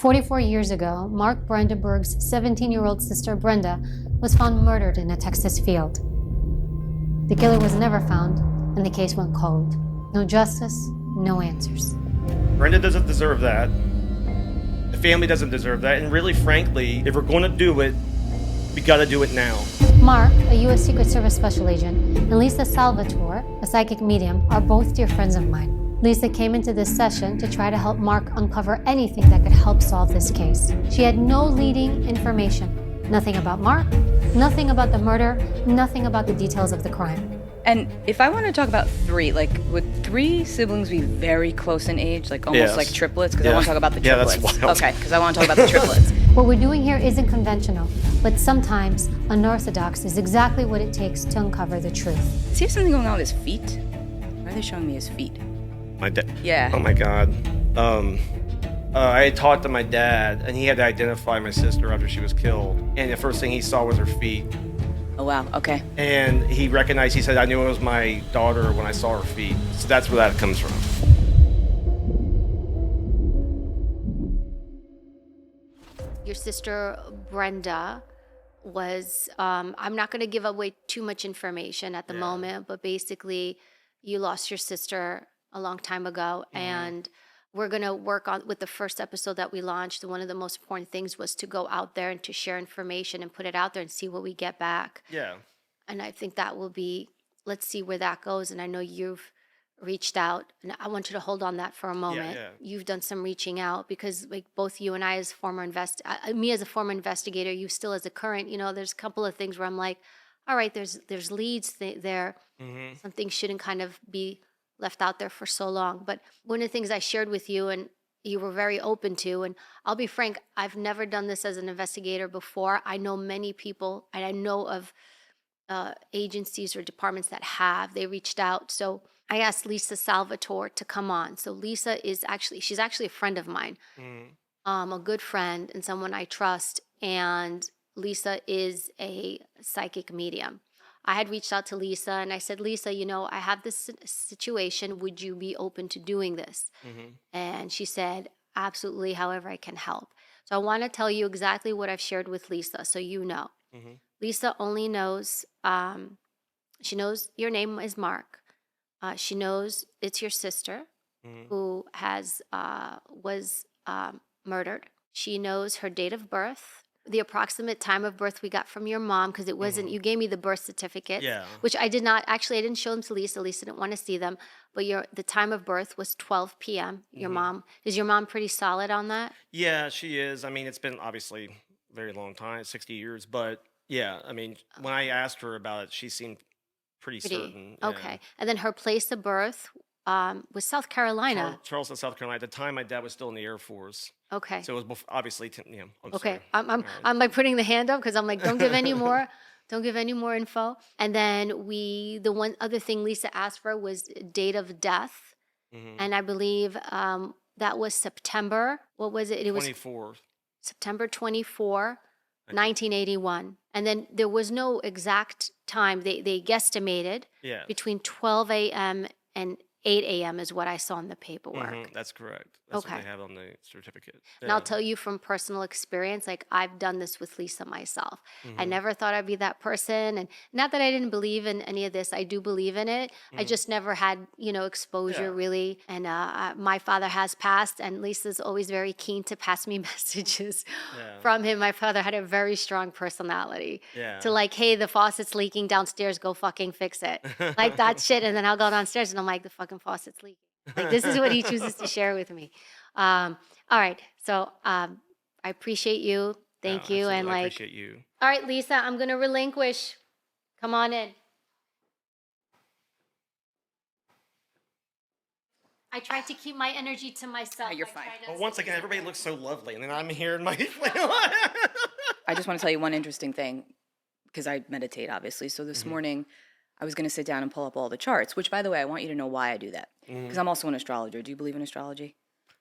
44 years ago, Mark Brandenburg's 17-year-old sister Brenda was found murdered in a Texas field. The killer was never found, and the case went cold. No justice, no answers. Brenda doesn't deserve that. The family doesn't deserve that. And really, frankly, if we're going to do it, we got to do it now. Mark, a U.S. Secret Service special agent, and Lisa Salvatore, a psychic medium, are both dear friends of mine. Lisa came into this session to try to help Mark uncover anything that could help solve this case. She had no leading information. Nothing about Mark, nothing about the murder, nothing about the details of the crime. And if I want to talk about three, like, would three siblings be very close in age, like almost like triplets? Because I want to talk about the triplets. Yeah, that's wild. Okay, because I want to talk about the triplets. What we're doing here isn't conventional, but sometimes unorthodox is exactly what it takes to uncover the truth. Does he have something going on with his feet? Why are they showing me his feet? My dad. Yeah. Oh my God. I had talked to my dad, and he had to identify my sister after she was killed. And the first thing he saw was her feet. Oh, wow. Okay. And he recognized, he said, I knew it was my daughter when I saw her feet. So that's where that comes from. Your sister Brenda was, I'm not going to give away too much information at the moment, but basically you lost your sister a long time ago, and we're going to work on with the first episode that we launched. One of the most important things was to go out there and to share information and put it out there and see what we get back. Yeah. And I think that will be, let's see where that goes. And I know you've reached out, and I want you to hold on that for a moment. Yeah. You've done some reaching out, because like both you and I as former me as a former investigator, you still as a current, there's a couple of things where I'm like, all right, there's leads there. Some things shouldn't kind of be left out there for so long. But one of the things I shared with you, and you were very open to, and I'll be frank, I've never done this as an investigator before. I know many people, and I know of agencies or departments that they reached out. So I asked Lisa Salvatore to come on. So Lisa she's actually a friend of mine, a good friend and someone I trust. And Lisa is a psychic medium. I had reached out to Lisa and I said, Lisa, I have this situation. Would you be open to doing this? And she said, absolutely, however I can help. So I want to tell you exactly what I've shared with Lisa, so you know. Lisa only knows, she knows your name is Mark. She knows it's your sister who was murdered. She knows her date of birth, the approximate time of birth we got from your mom, because it wasn't, you gave me the birth certificate, which I did not, actually I didn't show them to Lisa. Lisa didn't want to see them, but the time of birth was 12 p.m. Your mom, is your mom pretty solid on that? Yeah, she is. I mean, it's been obviously a very long time, 60 years, but yeah, I mean, when I asked her about it, she seemed pretty certain. Yeah. Okay. And then her place of birth was South Carolina. Charleston, South Carolina. At the time, my dad was still in the Air Force. Okay. So it was obviously, I'm okay. sorry. I'm like putting the hand up because I'm like, don't give any more. Don't give any more info. And then the one other thing Lisa asked for was date of death. And I believe that was September. What was it? It was 24th. September 24, 1981. And then there was no exact time. They guesstimated between 12 a.m. and 8 a.m. is what I saw in the paperwork. That's correct. That's what they have on the certificate. And I'll tell you from personal experience, like I've done this with Lisa myself. I never thought I'd be that person. And not that I didn't believe in any of this. I do believe in it. I just never had, exposure really. And my father has passed, and Lisa's always very keen to pass me messages from him. My father had a very strong personality to like, hey, the faucet's leaking downstairs, go fucking fix it. Like that shit. And then I'll go downstairs and I'm like, the fucking faucet's leaking. Like this is what he chooses to share with me. All right. So I appreciate you. Thank you. And I appreciate you. All right, Lisa, I'm going to relinquish. Come on in. I tried to keep my energy to myself. No, you're fine. Well, once again, everybody looks so lovely, and then I'm here in my... I just want to tell you one interesting thing, because I meditate, obviously. So this morning, I was going to sit down and pull up all the charts, which, by the way, I want you to know why I do that. Because I'm also an astrologer. Do you believe in astrology?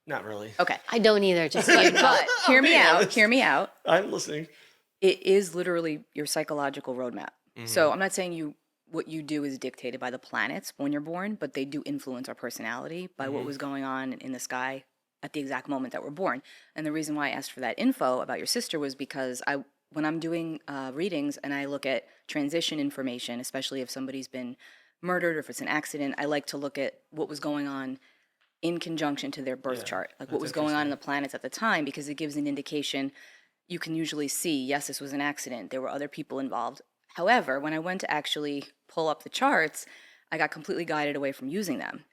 Not really. Okay. I don't either, just But hear me out. Hear me out. I'm listening. It is literally your psychological roadmap. So I'm not saying what you do is dictated by the planets when you're born, but they do influence our personality by what was going on in the sky at the exact moment that we're born. And the reason why I asked for that info about your sister was because when I'm doing readings and I look at transition information, especially if somebody's been murdered or if it's an accident, I like to look at what was going on in conjunction to their birth chart, like what was going on in the planets at the time, because it gives an indication. You can usually see, yes, this was an accident. There were other people involved. However, when I went to actually pull up the charts, I got completely guided away from using them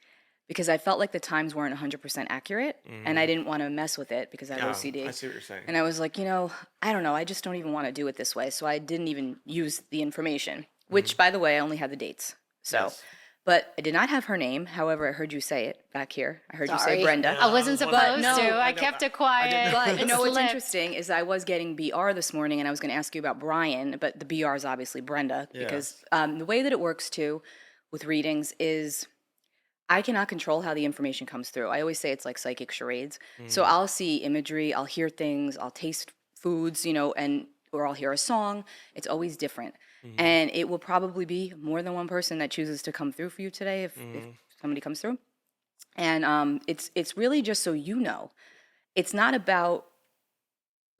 because I felt like the times weren't 100% accurate, and I didn't want to mess with it because I have OCD. I see what you're saying. And I was like, I don't know. I just don't even want to do it this way. So I didn't even use the information, which, by the way, I only had the dates. So, Yes. but I did not have her name. However, I heard you say it back here. I heard you say Sorry. Brenda. I wasn't supposed no, to. I know. kept it quiet. But It what's slipped. interesting is I was getting BR this morning, and I was going to ask you about Brian, but the BR is obviously Brenda, because the way that it works too with readings is I cannot control how the information comes through. I always say it's like psychic charades. So I'll see imagery, I'll hear things, I'll taste foods, or I'll hear a song. It's always different. And it will probably be more than one person that chooses to come through for you today if somebody comes through. And it's really just so you know. It's not about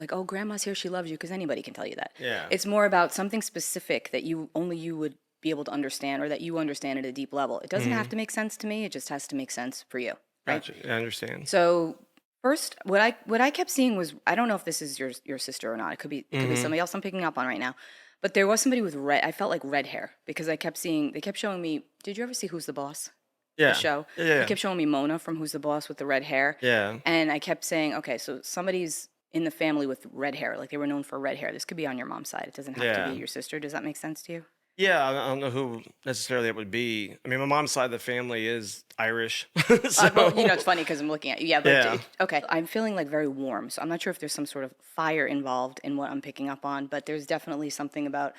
like, oh, grandma's here, she loves you, because anybody can tell you that. Yeah. It's more about something specific that only you would be able to understand, or that you understand at a deep level. It doesn't have to make sense to me. It just has to make sense for you. Right? Gotcha. I understand. So first, what I kept seeing was, I don't know if this is your sister or not. It could be somebody else I'm picking up on right now. But there was somebody with I felt like red hair, because they kept showing me, did you ever see Who's the Boss? Yeah. The show? Yeah. They kept showing me Mona from Who's the Boss with the red hair. Yeah. And I kept saying, okay, so somebody's in the family with red hair. Like, they were known for red hair. This could be on your mom's side. It doesn't have to be your sister. Does that make sense to you? Yeah, I don't know who necessarily it would be. I mean, my mom's side of the family is Irish. So, Well, it's funny because I'm looking at you. Yeah, but Yeah. Okay. I'm feeling like very warm, so I'm not sure if there's some sort of fire involved in what I'm picking up on, but there's definitely something about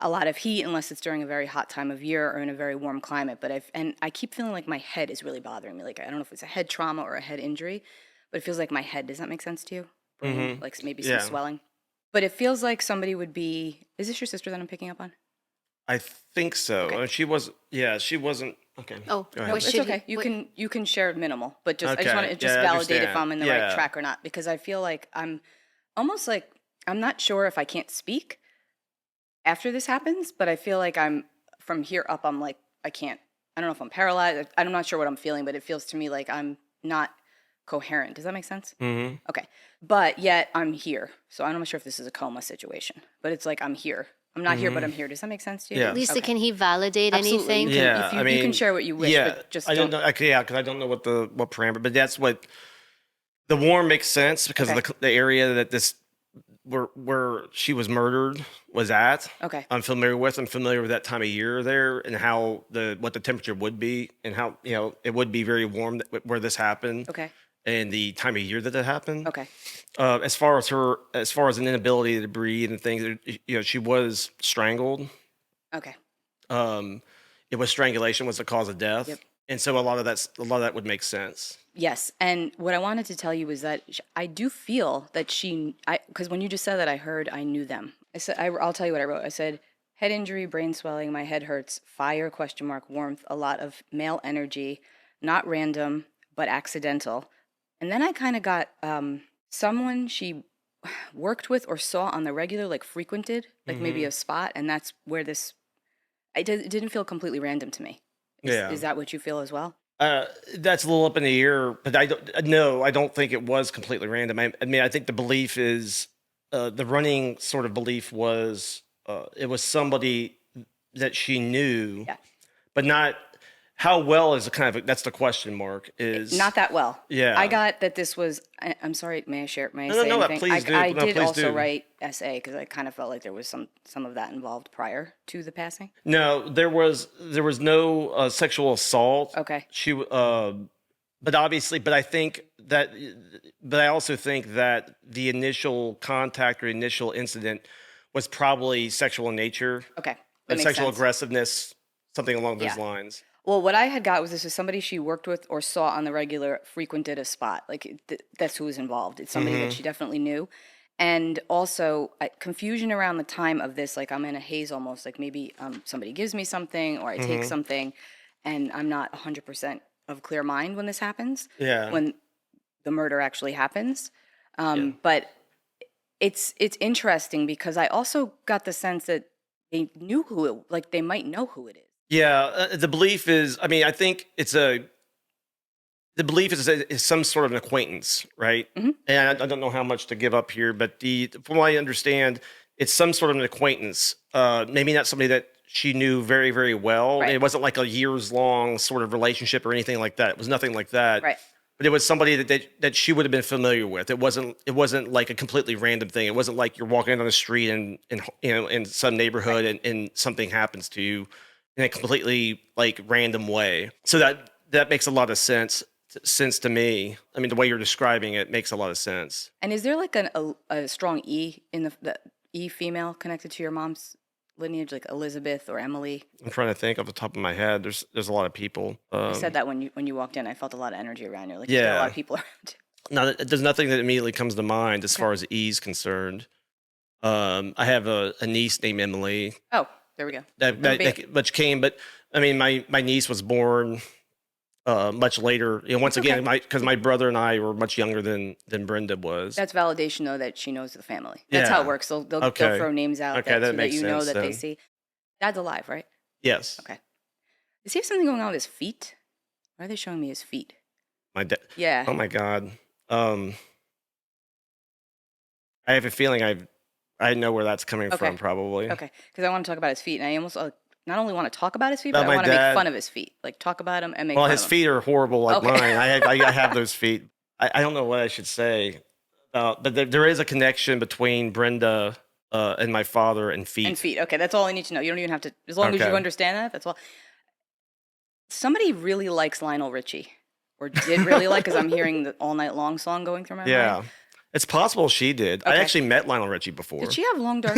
a lot of heat, unless it's during a very hot time of year or in a very warm climate. But I keep feeling like my head is really bothering me. Like, I don't know if it's a head trauma or a head injury, but it feels like my head. Does that make sense to you? Like maybe some Yeah. swelling. But it feels like somebody would be. Is this your sister that I'm picking up on? I think so. Okay. She wasn't. Okay. Oh, Go ahead. what It's should okay. You can share minimal, but just I just Okay. want to just Yeah, I validate if understand. I'm in the Yeah. right track or not, because I feel like I'm almost like I'm not sure if I can't speak after this happens, but I feel like I'm from here up. I'm like I can't. I don't know if I'm paralyzed. I'm not sure what I'm feeling, but it feels to me like I'm not coherent. Does that make sense? Mm-hmm. Okay, but yet I'm here, so I'm not sure if this is a coma situation, but it's like I'm here. I'm not here, but I'm here. Does that make sense to you? Yeah. Lisa, Okay. can he validate Absolutely. anything? You can, Yeah, if you, I you can mean, share what you wish, Yeah, but just I don't know. Yeah, because I don't know what parameter, but that's what the warm makes sense because of the area that this where she was murdered was at. Okay. I'm familiar with that time of year there and how what the temperature would be and how it would be very warm where this happened. Okay. And the time of year that it happened. Okay. As far as an inability to breathe and things, she was strangled. Okay. It was strangulation was the cause of death. Yep. And so a lot of that would make sense. Yes, and what I wanted to tell you was that I do feel that because when you just said that, I knew them. I said, I'll tell you what I wrote. I said, head injury, brain swelling, my head hurts, fire, ? Warmth, a lot of male energy, not random, but accidental. And then I kind of got someone she worked with or saw on the regular, like frequented, like maybe a spot, and that's where it didn't feel completely random to me. Is that what you feel as well? That's a little up in the air, but I don't think it was completely random. I mean, I think the belief is the running sort of belief was it was somebody that she knew, but not how well is that's the question mark is not that well. Yeah, I got that this was. I'm sorry. May I share? May I say no, anything? please do. I No, did please also do. write essay because I kind of felt like there was some of that involved prior to the passing. No, there was no sexual assault. Okay. But I also think that the initial contact or initial incident was probably sexual in nature. Okay. That And makes sexual sense. aggressiveness, something along those Yeah. lines. Well, what I had got was this is somebody she worked with or saw on the regular, frequented a spot. Like that's who was involved. It's somebody that she definitely knew. And also confusion around the time of this, like I'm in a haze almost, like maybe somebody gives me something or I take something and I'm not 100% of clear mind when this happens. Yeah. When the murder actually happens. Yeah. But it's interesting because I also got the sense that they knew they might know who it is. Yeah, the belief is, I mean, I think the belief is some sort of an acquaintance, right? Mhm. And I don't know how much to give up here, but from what I understand, it's some sort of an acquaintance. Maybe not somebody that she knew very, very well. Right. It wasn't like a years long sort of relationship or anything like that. It was nothing like that. Right. But it was somebody that she would have been familiar with. It wasn't like a completely random thing. It wasn't like you're walking down the street and in some neighborhood and something happens to you in a completely like random way. So that makes a lot of sense to me. I mean, the way you're describing it makes a lot of sense. And is there like a strong E in the E female connected to your mom's lineage, like Elizabeth or Emily? I'm trying to think off the top of my head. There's a lot of people. I said that when you walked in. I felt a lot of energy around you. Like there are a lot Yeah. of people around. No, there's nothing that immediately comes to mind as Okay. far as E's concerned. I have a niece named Emily Oh, there we go. which came, but I mean, my niece was born much later. Once That's again, okay. because my brother and I were much younger than Brenda was. That's validation, though, that she knows the family. That's how Yeah. it works. They'll Okay. throw names out Okay, that so that makes you know sense that they then. see. Dad's alive, right? Yes, Okay. Does he have something going on with his feet? Why are they showing me his feet? my dad. Yeah. Oh my God. I have a feeling I know where that's coming Okay. from. Probably. Okay. Because I want to talk about his feet, and I almost not only want to talk about his feet, but About I my want to make dad. fun of his feet. Like talk about him and make Well, fun his of him. feet are horrible like Okay. mine. I have those feet. I don't know what I should say. But there is a connection between Brenda and my father and feet. And feet. Okay, that's all I need to know. You don't even have to, as long as Okay. you understand that, that's all. Somebody really likes Lionel Richie, or did really like, because I'm hearing the All Night Long song going through my Yeah. mind. It's possible she did. I Okay. actually met Lionel Richie before. Did she have long dark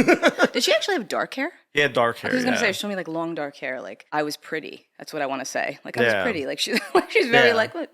Did she actually have dark hair? He had dark hair. I was going to yeah. say, show me like long dark hair. Like, I was pretty. That's what I want to say. Like, I was Yeah. pretty. Like, she's very Yeah. like, what,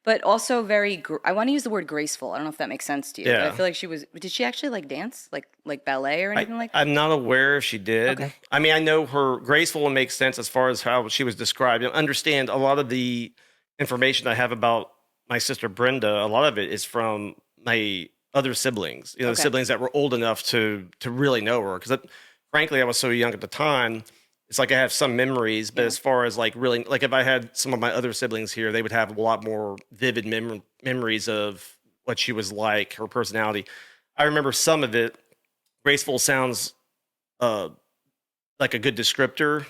but also very, I want to use the word graceful. I don't know if that makes sense to you. But I Yeah. feel like did she actually like dance? Like ballet or anything like that? I'm not aware if she did. Okay. I mean, I know her graceful and makes sense as far as how she was described. I understand a lot of the information I have about my sister Brenda. A lot of it is from my other siblings. The Okay. siblings that were old enough to really know her. Because frankly, I was so young at the time. It's like I have some memories, but Yeah. as far as like really, like if I had some of my other siblings here, they would have a lot more vivid memories of what she was like, her personality. I remember some of it. Graceful sounds like a good descriptor.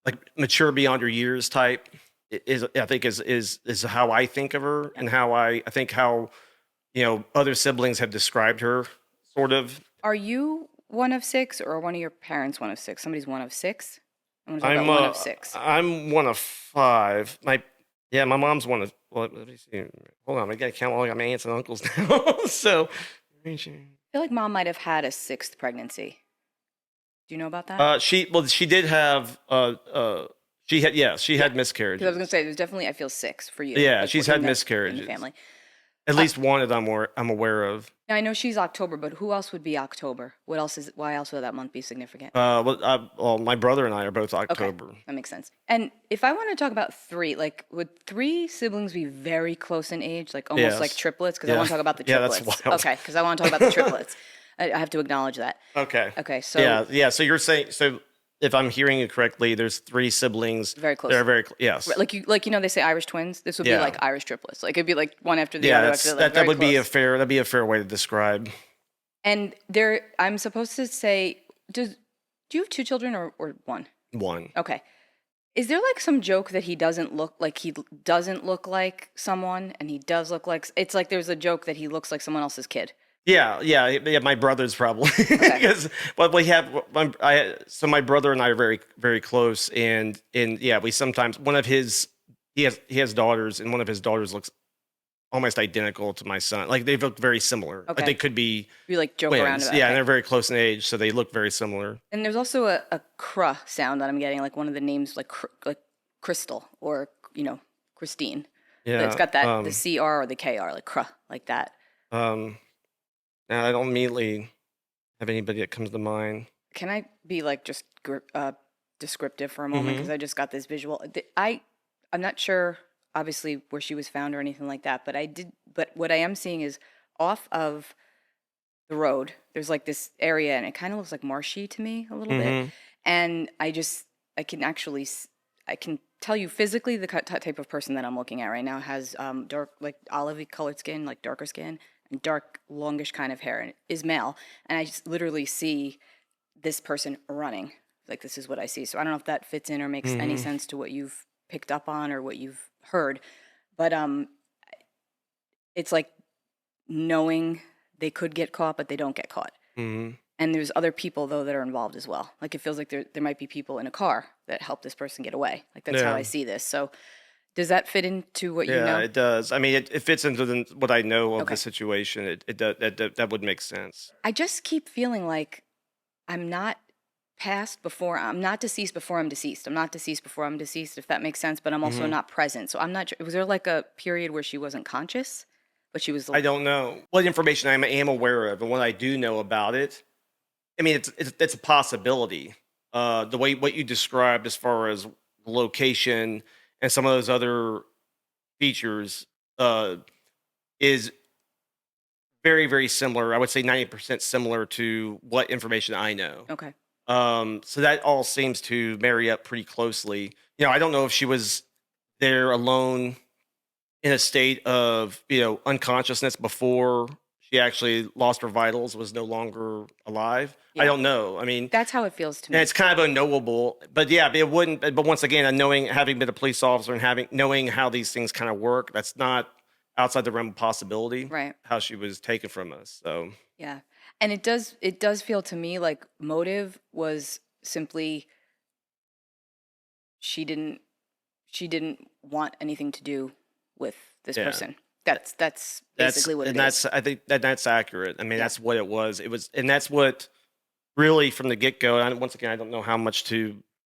Like mature beyond your years type I think is how I think of her and how I think how other siblings have described her, sort of. Are you one of six, or one of your parents one of six? Somebody's one of six? I want to talk about one of six. I'm one of five. My mom's one of. Well, let me see. Hold on, I gotta count all my aunts and uncles now. So, I feel like mom might have had a sixth pregnancy. Do you know about that? she did have she had miscarriages. Because I was going to say, there's definitely, I feel six for you. Yeah, like, she's in had the miscarriages. family. At least one that I'm aware of. Now, I know she's October, but who else would be October? Why else would that month be significant? Well, my brother and I are both October. Okay, that makes sense. And if I want to talk about three, like, would three siblings be very close in age, like almost Yes. like triplets? Because I Yeah. want to talk about the Yeah, that's triplets. wild. Okay, because I want to talk about the triplets. I have to acknowledge that. Okay. Okay, so Yeah. So you're saying, so if I'm hearing you correctly, there's three siblings. Very close. They're very yes. like they say Irish twins. This would be Yeah. like Irish triplets. Like it'd be like one after the Yeah, other. that's After the other, that very would be close. that'd be a fair way to describe. And I'm supposed to say, do you have two children or one? One. Okay. Is there like some joke that he doesn't look like someone, and he does look like? It's like there's a joke that he looks like someone else's kid. Yeah. My brother's probably because we have. My brother and I are very, very close, and we sometimes he has daughters, and one of his daughters looks almost identical to my son. Like they look very similar. Okay. Like they could be We like joke around twins. about. Yeah, Okay. and they're very close in age, so they look very similar. And there's also a cr sound that I'm getting, like one of the names, like like Crystal or Christine. Yeah, It's got that the CR or the KR, like cr, like that. Now I don't immediately have anybody that comes to mind. Can I be like just descriptive for a moment, because I just got this visual? I'm not sure. obviously where she was found or anything like that, but what I am seeing is off of the road, there's like this area and it kind of looks like marshy to me a little bit. And I can actually, I can tell you physically the type of person that I'm looking at right now has dark, like olive colored skin, like darker skin, and dark, longish kind of hair, and is male. And I just literally see this person running. Like, this is what I see. So I don't know if that fits in or makes any sense to what you've picked up on or what you've heard. But it's like knowing they could get caught, but they don't get caught. And there's other people, though, that are involved as well. Like, it feels like there might be people in a car that help this person get away. Like, that's how I see this. So does that fit into what you know? Yeah, it does. I mean, it fits into what I know of the situation. That would make sense. I just keep feeling like I'm not I'm not deceased before I'm deceased. I'm not deceased before I'm deceased, if that makes sense, but I'm also not present. So I'm not sure. Was there like a period where she wasn't conscious, but she was? I don't know what information I am aware of, and what I do know about it. I mean, it's a possibility. The way what you described as far as location and some of those other features is very, very similar. I would say 90% similar to what information I know. Okay. So that all seems to marry up pretty closely. You know, I don't know if she was there alone in a state of, unconsciousness before she actually lost her vitals, was no longer alive. Yeah. I don't know. I mean, That's how it feels to me. and it's kind of unknowable, but yeah, it wouldn't. But once again, having been a police officer and knowing how these things kind of work, that's not outside the realm of possibility. Right. How she was taken from us. So Yeah. And it does feel to me like motive was simply she didn't want anything to do with this person. That's basically what it is. I think that's accurate. I mean, that's what it was. It was, and that's what really from the get go. Once again, I don't know how much to.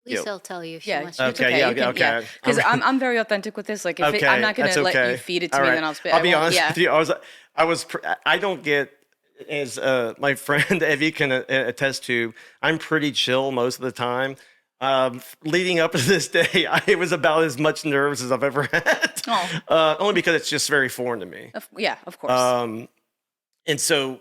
Lisa will tell you if she Yeah. wants It's to. Okay, okay. okay. Because I'm very authentic with this. Like, if Okay, I'm not going that's to let okay. you feed it to All me, right. then I'll spit. I'll be I won't- honest with you. I don't get, as my friend Evie can attest to, I'm pretty chill most of the time. Leading up to this day, I was about as much nerves as I've ever had. Oh. Only because it's just very foreign to me. Yeah, of course. And so,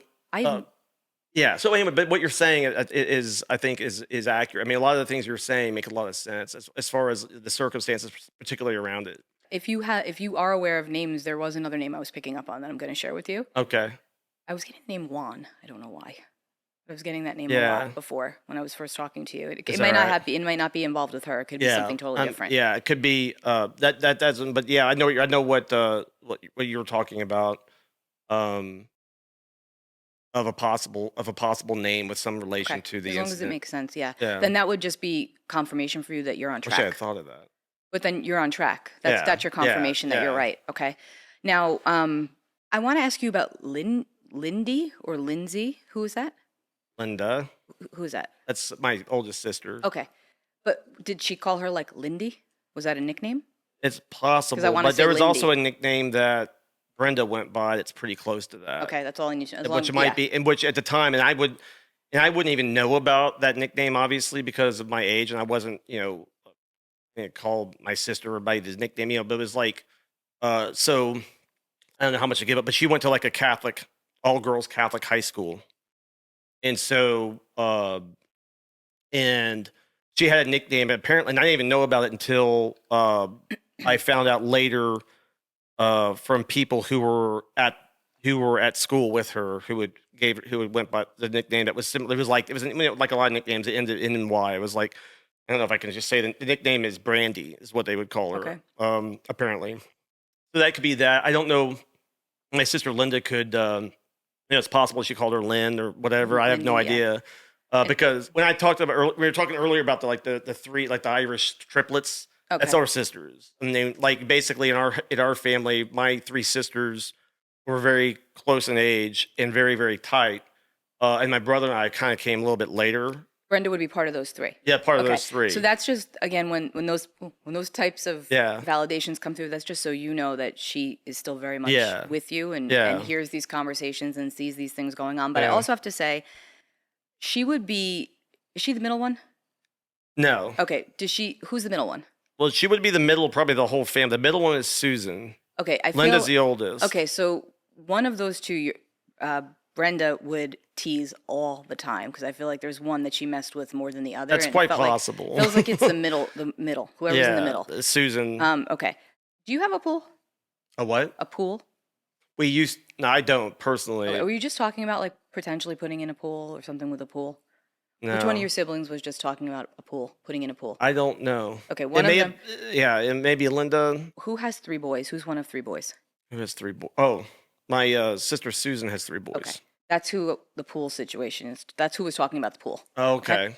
yeah. So anyway, but what you're saying is I think is accurate. I mean, a lot of the things you're saying make a lot of sense as far as the circumstances, particularly around it. If you are aware of names, there was another name I was picking up on that I'm going to share with you. Okay. I was getting the name Juan. I don't know why. I was getting that name a Yeah. lot before when I was first talking to you. It Is might that not right? have it might not be involved with her. It could be something totally different. Yeah, it could be that doesn't. But yeah, I know what you were talking about. Of a possible name with some relation Okay. to the As long as it incident. makes sense, yeah. Yeah. Then that would just be confirmation for you that you're on Wish I had track. thought of that. But then you're on track. Yeah, That's your confirmation that you're yeah. right. Okay. Now, I want to ask you about Lindy or Lindsay. Who is that? Linda, Who is that? that's my oldest sister. Okay. But did she call her like Lindy? Was that a nickname? It's possible, wanna but say there was also a Lindy. nickname that Brenda went by that's pretty close to that. Okay, that's all I need to know. As Which long- might yeah. be, in which at the time, and I wouldn't even know about that nickname, obviously, because of my age, and I wasn't, called my sister or by this nickname, but it was like, so I don't know how much to give up, but she went to like a Catholic, all girls Catholic high school, and so, and she had a nickname, apparently, and I didn't even know about it until I found out later from people who were at school with her who went by the nickname that was similar. It was like a lot of nicknames that ended in Y. It was like, I don't know if I can just say the nickname is Brandy is what they would call her. Okay. Apparently, so that could be that. I don't know. My sister Linda could. It's possible she called her Lynn or whatever. I have no Lindy, yeah. idea. Because when I talked about we were talking earlier about the three, like the Irish triplets. Okay. That's our sisters. And they, like, basically in our family, my three sisters were very close in age and very, very tight. And my brother and I kind of came a little bit later. Brenda would be part of those three. Yeah, part of Okay. those three. So that's just again when those types of Yeah. validations come through. That's just so you know that she is still very much Yeah. with you and Yeah. hears these conversations and sees these things going on. But I Yeah. also have to say, she would be. Is she the middle one? No. Okay. Who's the middle one? Well, she would be the middle, probably the whole family. The middle one is Susan. Okay, I feel Linda's the oldest. okay. So one of those two, Brenda would tease all the time because I feel like there's one that she messed with more than the other. That's and it quite felt possible. Feels like it's the middle, whoever's in the middle. Susan. Okay. Do you have a pool? A what? A pool? No, I don't personally. Okay, were you just talking about like potentially putting in a pool or something with a pool? No. Which one of your siblings was just talking about a pool, putting in a pool? I don't know. Okay, one of them. Yeah, it may be Linda. Who has 3 boys? Who's one of 3 boys? Who has 3 boys? Oh, my sister Susan has 3 boys. Okay, that's who the pool situation is. That's who was talking about the pool. Oh, okay.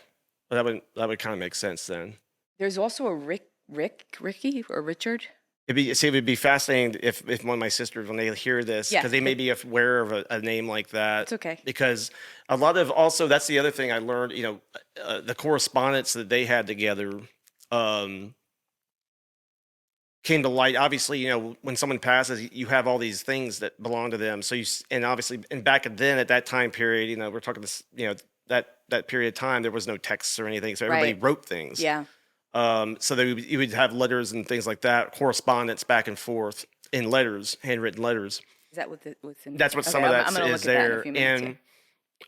Well, that would kind of make sense then. There's also a Ricky or Richard. It would be fascinating if one of my sisters, when they hear this, because they may be aware of a name like that. It's okay. Because a lot of, also, that's the other thing I learned, the correspondence that they had together came to light. Obviously, when someone passes, you have all these things that belong to them. So and obviously, and back then at that time period, we're talking this, that period of time, there was no texts or anything. So everybody wrote things. Yeah. So you would have letters and things like that, correspondence back and forth in letters, handwritten letters. Is that what's in? That's what some of that is there. And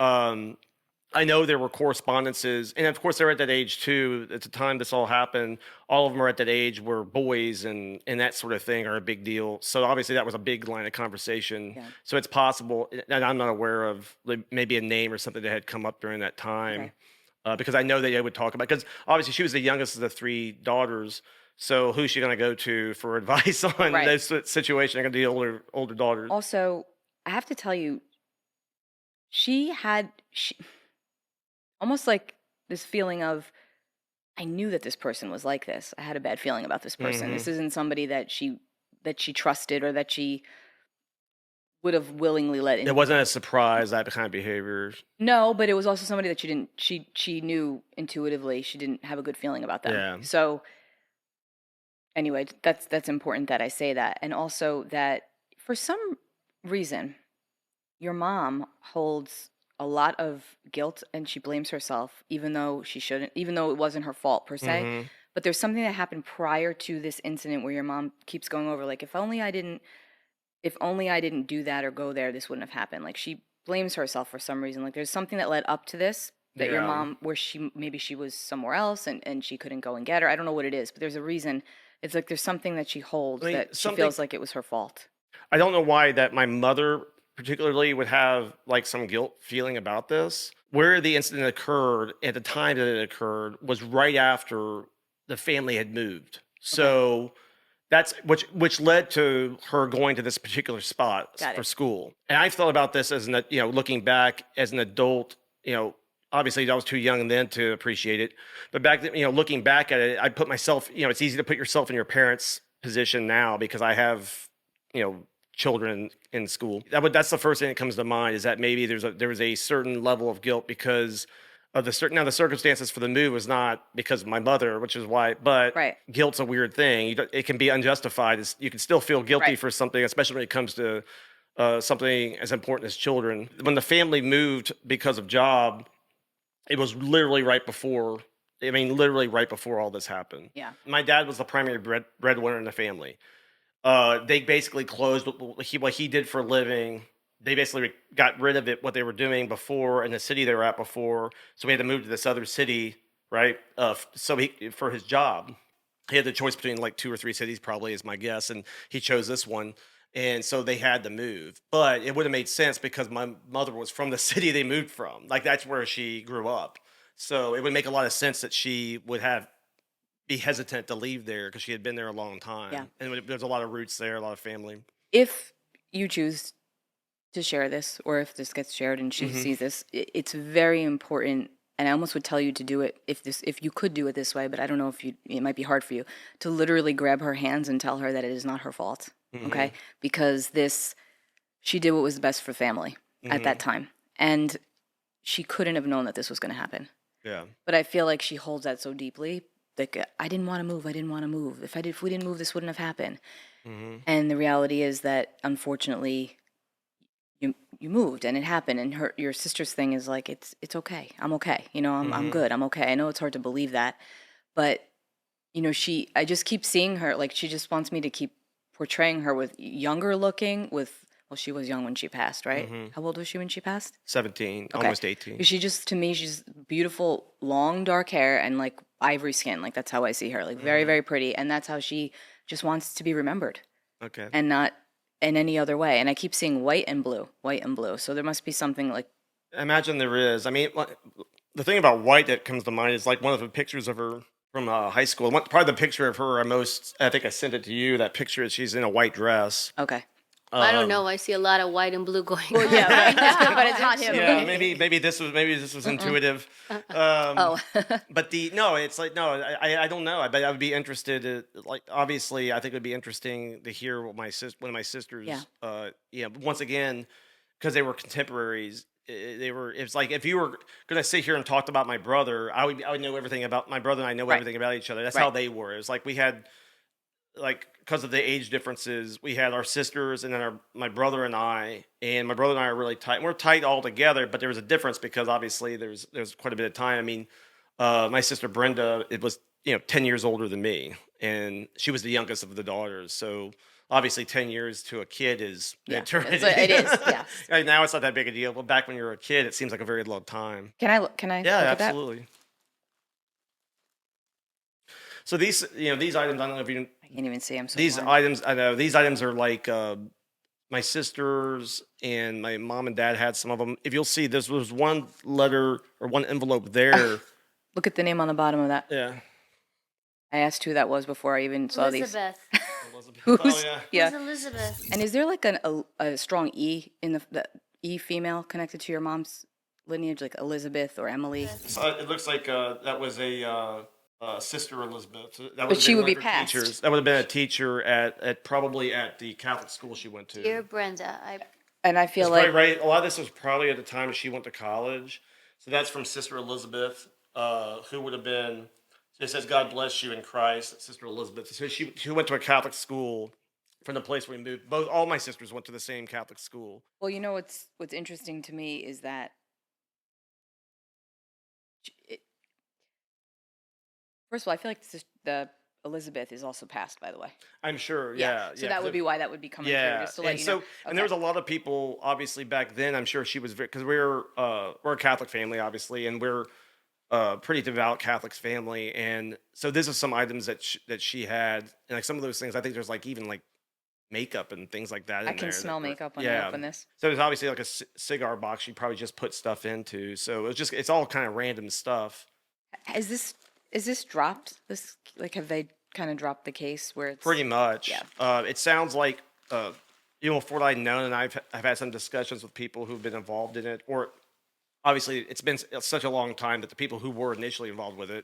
I know there were correspondences, and of course they're at that age too. At the time this all happened, all of them are at that age where boys and that sort of thing are a big deal. So obviously that was a big line of conversation. Yeah. So it's possible, and I'm not aware of maybe a name or something that had come up during that time. Okay. Because I know that they would talk about, because obviously she was the youngest of the 3 daughters. So who's she going to go to for advice on this situation? Going to be older daughters. Also, I have to tell you, she almost like this feeling of, I knew that this person was like this. I had a bad feeling about this person. Mm-hmm. This isn't somebody that she trusted or that she would have willingly let in. It wasn't a surprise, that kind of behavior. No, but it was also somebody that she knew intuitively she didn't have a good feeling about them. Yeah. So anyway, that's important that I say that. And also that for some reason, your mom holds a lot of guilt and she blames herself, even though she shouldn't, even though it wasn't her fault per se. Mm-hmm. But there's something that happened prior to this incident where your mom keeps going over, like, if only I didn't do that or go there, this wouldn't have happened. Like, she blames herself for some reason. Like, there's something that led up to this that your mom, where maybe she was somewhere else and she couldn't go and get her. I don't know what it is, but there's a reason. It's like there's something that she holds that she feels like it was her fault. I don't know why that my mother particularly would have like some guilt feeling about this. Where the incident occurred, at the time that it occurred, was right after the family had moved. So that's which led to her going to this particular spot for school. And I've thought about this as looking back as an adult, obviously I was too young then to appreciate it. But back then, looking back at it, I put myself, it's easy to put yourself in your parents' position now because I have, children in school. That's the first thing that comes to mind, is that maybe there was a certain level of guilt because of the circumstances for the move was not because of my mother, which is why, but guilt's a weird thing. It can be unjustified. You can still feel guilty for something, especially when it comes to something as important as children. When the family moved because of job, it was literally right before all this happened. Yeah. My dad was the primary breadwinner in the family. They basically closed what he did for a living. They basically got rid of what they were doing before in the city they were at before. So we had to move to this other city, right? For his job, he had the choice between like 2 or 3 cities, probably is my guess. And he chose this one. And so they had to move, but it would have made sense because my mother was from the city they moved from. Like, that's where she grew up. So it would make a lot of sense that she would be hesitant to leave there because she had been there a long time. Yeah. And there's a lot of roots there, a lot of family. If you choose to share this, or if this gets shared and she sees this, it's very important. And I almost would tell you to do it if you could do it this way, but I don't know if it might be hard for you to literally grab her hands and tell her that it is not her fault. Okay? Because she did what was best for family at that time. And she couldn't have known that this was going to happen. Yeah. But I feel like she holds that so deeply. Like, I didn't want to move. I didn't want to move. If we didn't move, this wouldn't have happened. And the reality is that, unfortunately, you moved and it happened. And your sister's thing is like, it's okay. I'm okay. I'm good. I'm okay. I know it's hard to believe that, but I just keep seeing her, like, she just wants me to keep portraying her with younger looking, well, she was young when she passed, right? How old was she when she passed? 17, Okay. almost 18. She just, to me, she's beautiful, long dark hair and like ivory skin. Like, that's how I see her. Like, very, very pretty. And that's how she just wants to be remembered Okay. and not in any other way. And I keep seeing white and blue, white and blue. So there must be something like, I imagine there is. I mean, the thing about white that comes to mind is like one of the pictures of her from high school. Probably the picture of her I think I sent it to you. That picture, she's in a white dress. okay. I don't know. I see a lot of white and blue going on. Yeah, right. But it's not him. Yeah, maybe this was intuitive. Oh, But it's like no, I don't know. But I would be interested. Like obviously, I think it would be interesting to hear what one of my sisters. Yeah. Once again, because they were contemporaries. It's like if you were going to sit here and talk about my brother, I would know everything about my brother, and I know Right. everything about each other. That's Right. how they were. It's like we had, like, because of the age differences, we had our sisters, and then my brother and I are really tight. We're tight all together, but there was a difference because obviously there's quite a bit of time. I mean, my sister Brenda, it was 10 years older than me, and she was the youngest of the daughters. So obviously 10 years to a kid is Yeah, eternity. it is, yes. Right now it's not that big a deal, but back when you were a kid, it seems like a very long time. Can I Yeah, look at that? absolutely. So these items, I don't know if you I can't even see. I'm so these blind. items, I know these items are like my sisters and my mom and dad had some of them. If you'll see, there was one letter or one envelope there. Look at the name on the bottom of that. Yeah. I asked who that was before I even saw these. Elizabeth. Who's, Oh, yeah. yeah. Who's Elizabeth? And is there like a strong E in the E female connected to your mom's lineage, like Elizabeth or Emily? So it looks like that was a sister Elizabeth. So that But she would one be of her past. teachers. That would have been a teacher at probably at the Catholic school she went to. Dear Brenda, And I feel That's like probably right. A lot of this was probably at the time she went to college. So that's from Sister Elizabeth, who would have been. It says, "God bless you in Christ," Sister Elizabeth. So she went to a Catholic school from the place where we moved. All my sisters went to the same Catholic school. well, what's interesting to me is that first of all, I feel like the Elizabeth is also passed, by the way. I'm sure. Yeah. So that would be why that would be coming through, Yeah, just to let and you so know. and there was a lot of people obviously back then. I'm sure she was because we're a Catholic family, obviously, and we're pretty devout Catholic family, and so this is some items that she had, and like some of those things. I think there's like even like makeup and things like that. I in can there smell that were- makeup when I open this. So there's obviously like a cigar box she probably just put stuff into. So it's all kind of random stuff. Is this dropped? This, like, have they kind of dropped the case where it's Pretty much. Yeah. It sounds like, for what I've known, and I've had some discussions with people who've been involved in it, or obviously it's been such a long time that the people who were initially involved with it,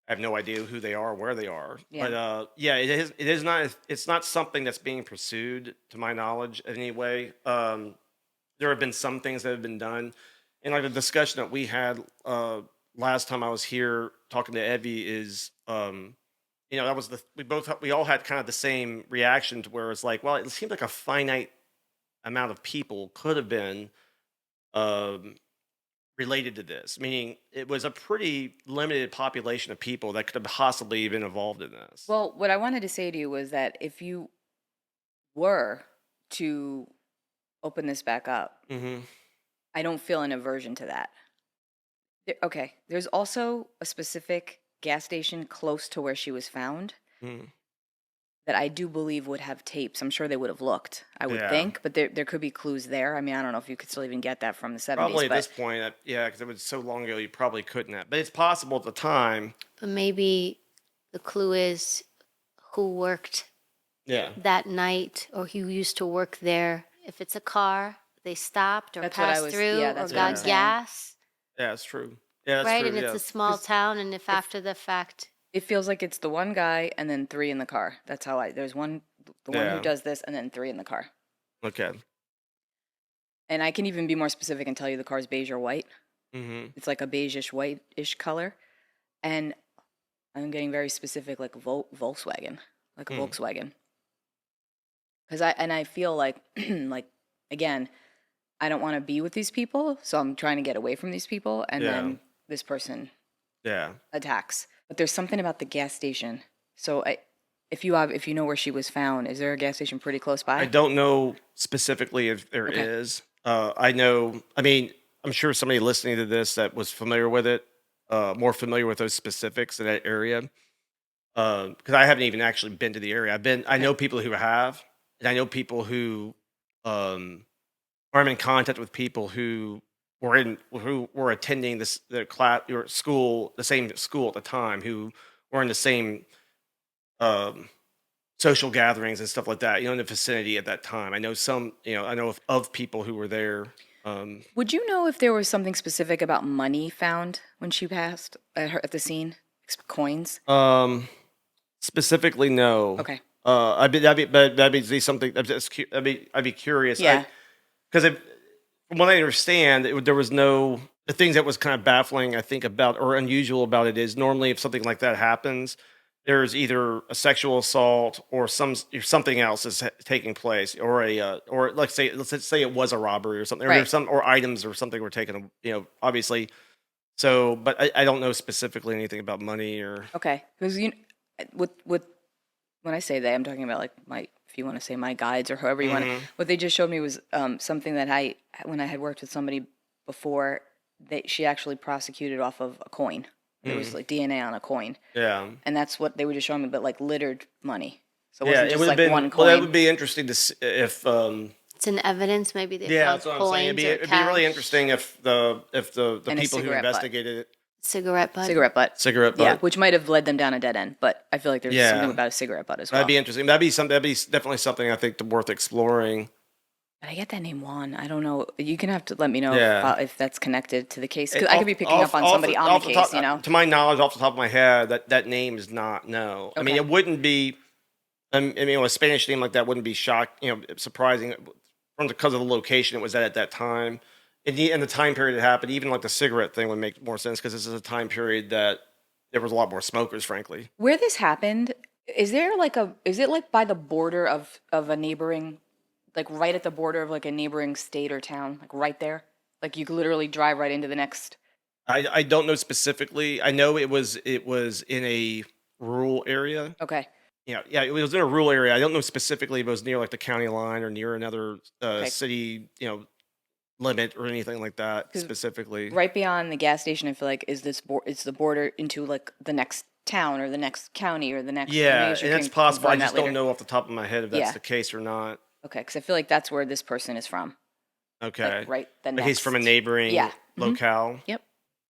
I have no idea who they are, where they are. Yeah. But it is not. It's not something that's being pursued, to my knowledge, in any way. There have been some things that have been done, and like the discussion that we had last time I was here talking to Evie is, that was we all had kind of the same reaction to where it's like, well, it seems like a finite amount of people could have been related to this, meaning it was a pretty limited population of people that could have possibly been involved in this. Well, what I wanted to say to you was that if you were to open this back up, Mm-hmm. I don't feel an aversion to that. Okay, there's also a specific gas station close to where she was found Mm. that I do believe would have tapes. I'm sure they would have looked, I would Yeah. think, but there could be clues there. I mean, I don't know if you could still even get that from the 70s. Probably at but this point, because it was so long ago, you probably couldn't have. But it's possible at the time. but maybe the clue is who worked Yeah. that night or who used to work there. If it's a car, they stopped or That's what I passed was- through yeah, or that's what I'm got saying. gas, Yeah, it's true. Yeah, that's right? true. And it's yeah. a small town, and if after the fact, it feels like it's the one guy and then three in the car. That's how there's the one Yeah. who does this and then three in the car. Okay. And I can even be more specific and tell you the car's beige or white. Mm-hmm. It's like a beigeish white-ish color. And I'm getting very specific, like Volkswagen, like a Volkswagen. Because I feel like, like, again, I don't want to be with these people, so I'm trying to get away from these people, and Yeah. then this person Yeah. attacks. But there's something about the gas station. So if you know where she was found, is there a gas station pretty close by? I don't know specifically if there Okay. is. I know. I mean, I'm sure somebody listening to this that was familiar with it, more familiar with those specifics in that area. Because I haven't even actually been to the area. I know people who have, and I know people who, or I'm in contact with people who were attending the class or school, the same school at the time, who were in the same um, social gatherings and stuff like that. In the vicinity at that time. I know some. I know of people who were there. Would you know if there was something specific about money found when she passed at the scene? Coins? Specifically, no. Okay. That'd be something. I'd be curious. Yeah. Because from what I understand, there was no the things that was kind of baffling. I think about or unusual about it is normally if something like that happens, there's either a sexual assault or something else is taking place, or or let's say it was a robbery or something, or Right. there's or items or something were taken. Obviously. So, but I don't know specifically anything about money or. Okay. Because with when I say they, I'm talking about like if you want to say my guides or however you want to. What they just showed me was something that when I had worked with somebody before, she actually prosecuted off of a coin. There was like DNA on a coin. Yeah. And that's what they were just showing me, but like littered money. So it Yeah, wasn't it just would have like been. one coin. Well, that would be interesting to see if. It's an evidence. Maybe they Yeah, found that's what I'm coins saying. or It'd be really cash. interesting if the And a people who cigarette butt. investigated it. Cigarette butt. Cigarette butt. Cigarette butt. Yeah, which might have led them down a dead end, but I feel like there's Yeah. something about a cigarette butt as well. That'd be interesting. That'd be definitely something I think worth exploring. But I get that name Juan. I don't know. You're gonna have to let me know Yeah. if that's connected to the case, because I could be picking up on somebody on the top, case. To my knowledge, off the top of my head, that name is not. No, I mean Okay. it wouldn't be. I mean, a Spanish name like that wouldn't be surprising, because of the location it was at that time, and the time period it happened. Even like the cigarette thing would make more sense because this is a time period that there was a lot more smokers, frankly. Where this happened, is it like by the border of a neighboring, like right at the border of like a neighboring state or town, like right there? Like you could literally drive right into the next. I don't know specifically. I know it was in a rural area. Okay. Yeah, it was in a rural area. I don't know specifically if it was near like the county line or near another Okay. city, limit or anything like that 'Cause specifically. Right beyond the gas station, I feel like it's the border into like the next town or the next county or the next. Yeah, maybe you and that's can possible. I confirm just that don't later. know off the top of my head if that's Yeah. the case or not. Okay, because I feel like that's where this person is from. Okay. Like right the Like next. he's from a neighboring Yeah. locale. Yep.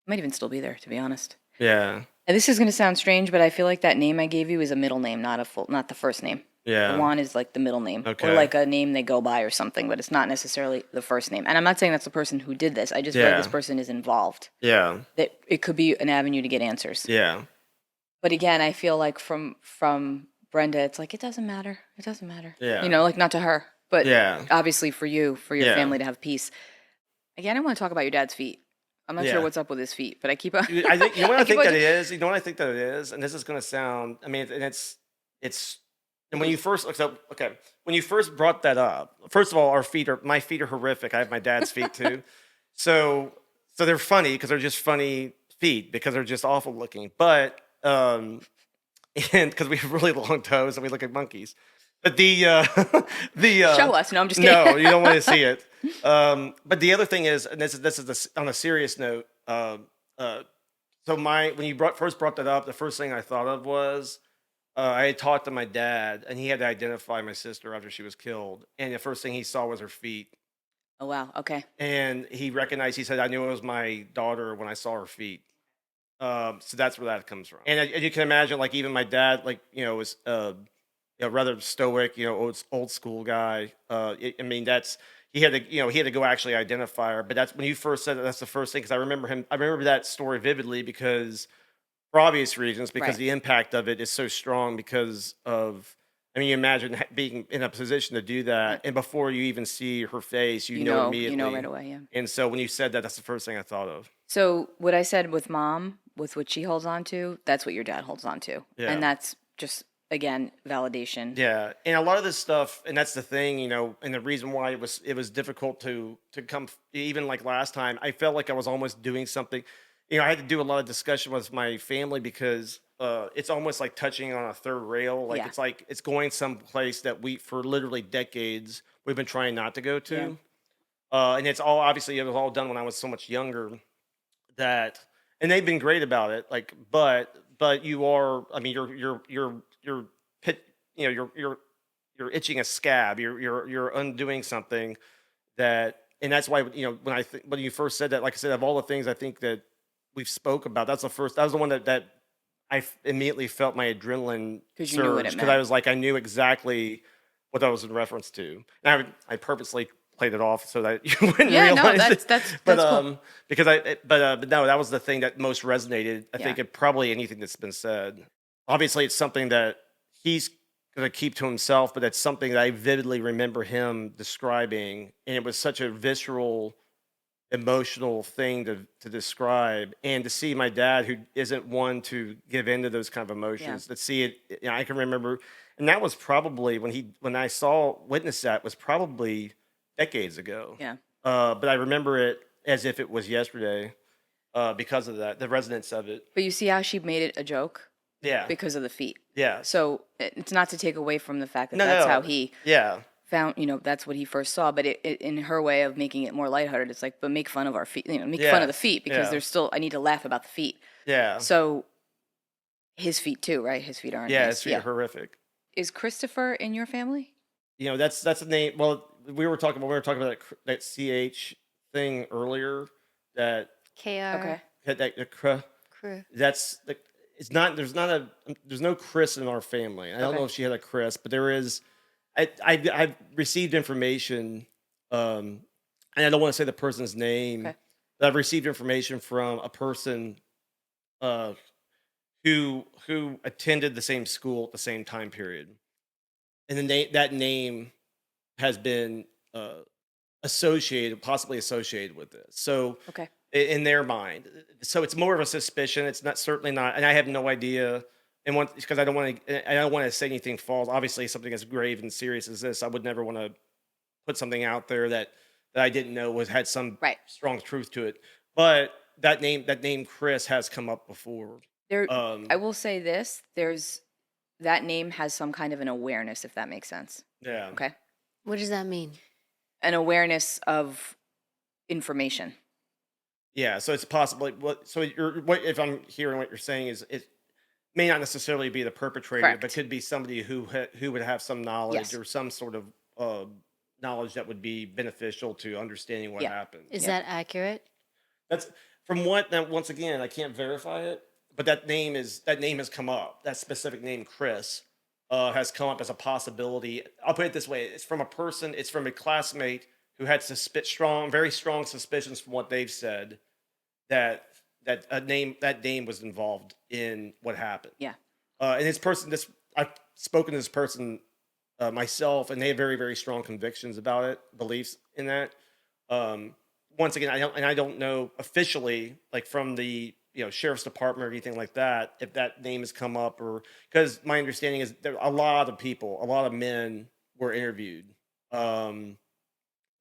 Might even still be there, to be honest. Yeah. And this is going to sound strange, but I feel like that name I gave you is a middle name, not the first name. Yeah. Juan is like the middle name, Okay. or like a name they go by or something, but it's not necessarily the first name. And I'm not saying that's the person who did this. I just feel like Yeah. this person is involved. Yeah. That it could be an avenue to get answers. Yeah. But again, I feel like from Brenda, it's like it doesn't matter. It doesn't matter. Yeah. Like not to her, but Yeah. obviously for you, for your Yeah. family to have peace. Again, I want to talk about your dad's feet. I'm not Yeah. sure what's up with his feet, but I keep on. Dude, I think what I keep think on- that it is. You know what I think that it is, and this is going to sound. I mean, and it's. And when you first when you first brought that up, first of all, my feet are horrific. I have my dad's feet too, so they're funny because they're just funny feet because they're just awful looking. But and because we have really long toes and we look like monkeys. But the Show us. No, I'm just kidding. no, you don't want to see it. But the other thing is, and this is on a serious note. So when you first brought that up, the first thing I thought of was I had talked to my dad, and he had to identify my sister after she was killed, and the first thing he saw was her feet, Oh wow. Okay. and he recognized. He said, "I knew it was my daughter when I saw her feet." So that's where that comes from. And you can imagine, like even my dad, like was rather stoic, old school guy. I mean, he had to go actually identify her. But that's when you first said that. That's the first thing because I remember that story vividly because for obvious reasons because Right. the impact of it is so strong because of. I mean, you imagine being in a position to do that, and before you even see her face, you know immediately. You know right away. Yeah. And so when you said that, that's the first thing I thought of. So what I said with mom, with what she holds on to, that's what your dad holds on to, Yeah. and that's just again validation. Yeah, and a lot of this stuff, and that's the thing, and the reason why it was difficult to come, even like last time. I felt like I was almost doing something. I had to do a lot of discussion with my family because it's almost like touching on a third rail. Yeah. Like it's going someplace that we, for literally decades, we've been trying not to go Yeah. to. And it's all obviously it was all done when I was so much younger that, and they've been great about it. Like, but you are, I mean, you're pit, you're itching a scab. You're undoing something that, and that's why when you first said that, like I said, of all the things I think that we've spoke about, that was the one that immediately felt my adrenaline 'Cause you knew what surge it because I meant. was like I knew exactly what that was in reference to, and I purposely played it off so that you wouldn't Yeah, no, realize it. that's But cool. because but no, that was the thing that most resonated. I think Yeah. it probably anything that's been said. Obviously, it's something that he's gonna keep to himself, but it's something that I vividly remember him describing, and it was such a visceral, emotional thing to describe, and to see my dad, who isn't one to give into those kind of Yeah. emotions, to see it. I can remember, and that was probably when I saw witness that was probably decades ago. Yeah. But I remember it as if it was yesterday, because of that, the resonance of it. But you see how she made it a joke Yeah. because of the feet. Yeah. So it's not to take away from the fact that No, that's no. how he Yeah. found, that's what he first saw. But in her way of making it more lighthearted, it's like, but make fun of our feet, make fun of the Yes. feet because Yeah. there's still, I need to laugh about the feet. Yeah. So his feet too, right? His feet aren't Yeah. nice. It's horrific. Is Christopher in your family? That's a name. Well, we were talking about that ch thing earlier. That KR Okay. that cr. crew. That's the. It's not. There's no Chris in our family. I don't Okay. know if she had a Chris, but there is. I've received information, and I don't want to say the person's name. Okay. But I've received information from a person, uh, who attended the same school at the same time period, and that name has been possibly associated with this. So Okay. in their mind, so it's more of a suspicion. It's not certainly not, and I have no idea. And because I don't want to say anything false. Obviously, something as grave and serious as this, I would never want to put something out there that I didn't know had some Right. strong truth to it. But that name Chris has come up before. There, Um, I will say this: that name has some kind of an awareness, if that makes sense. yeah. Okay, What does that mean? an awareness of information. Yeah, so it's possible. So what if I'm hearing what you're saying is it may not necessarily be the perpetrator, but Correct. could be somebody who would have some knowledge Yes. or some sort of knowledge that would be beneficial to understanding what Yeah. happened. Is Yeah. that accurate? That's from what. Now, once again, I can't verify it, but that name has come up. That specific name, Chris, has come up as a possibility. I'll put it this way: it's from a person. It's from a classmate who had very strong suspicions from what they've said that that name was involved in what happened. Yeah. And I've spoken to this person myself, and they have very very strong convictions about it, beliefs in that. Um, Once again, I don't know officially, like from the sheriff's department or anything like that, if that name has come up, or because my understanding is there a lot of men were interviewed.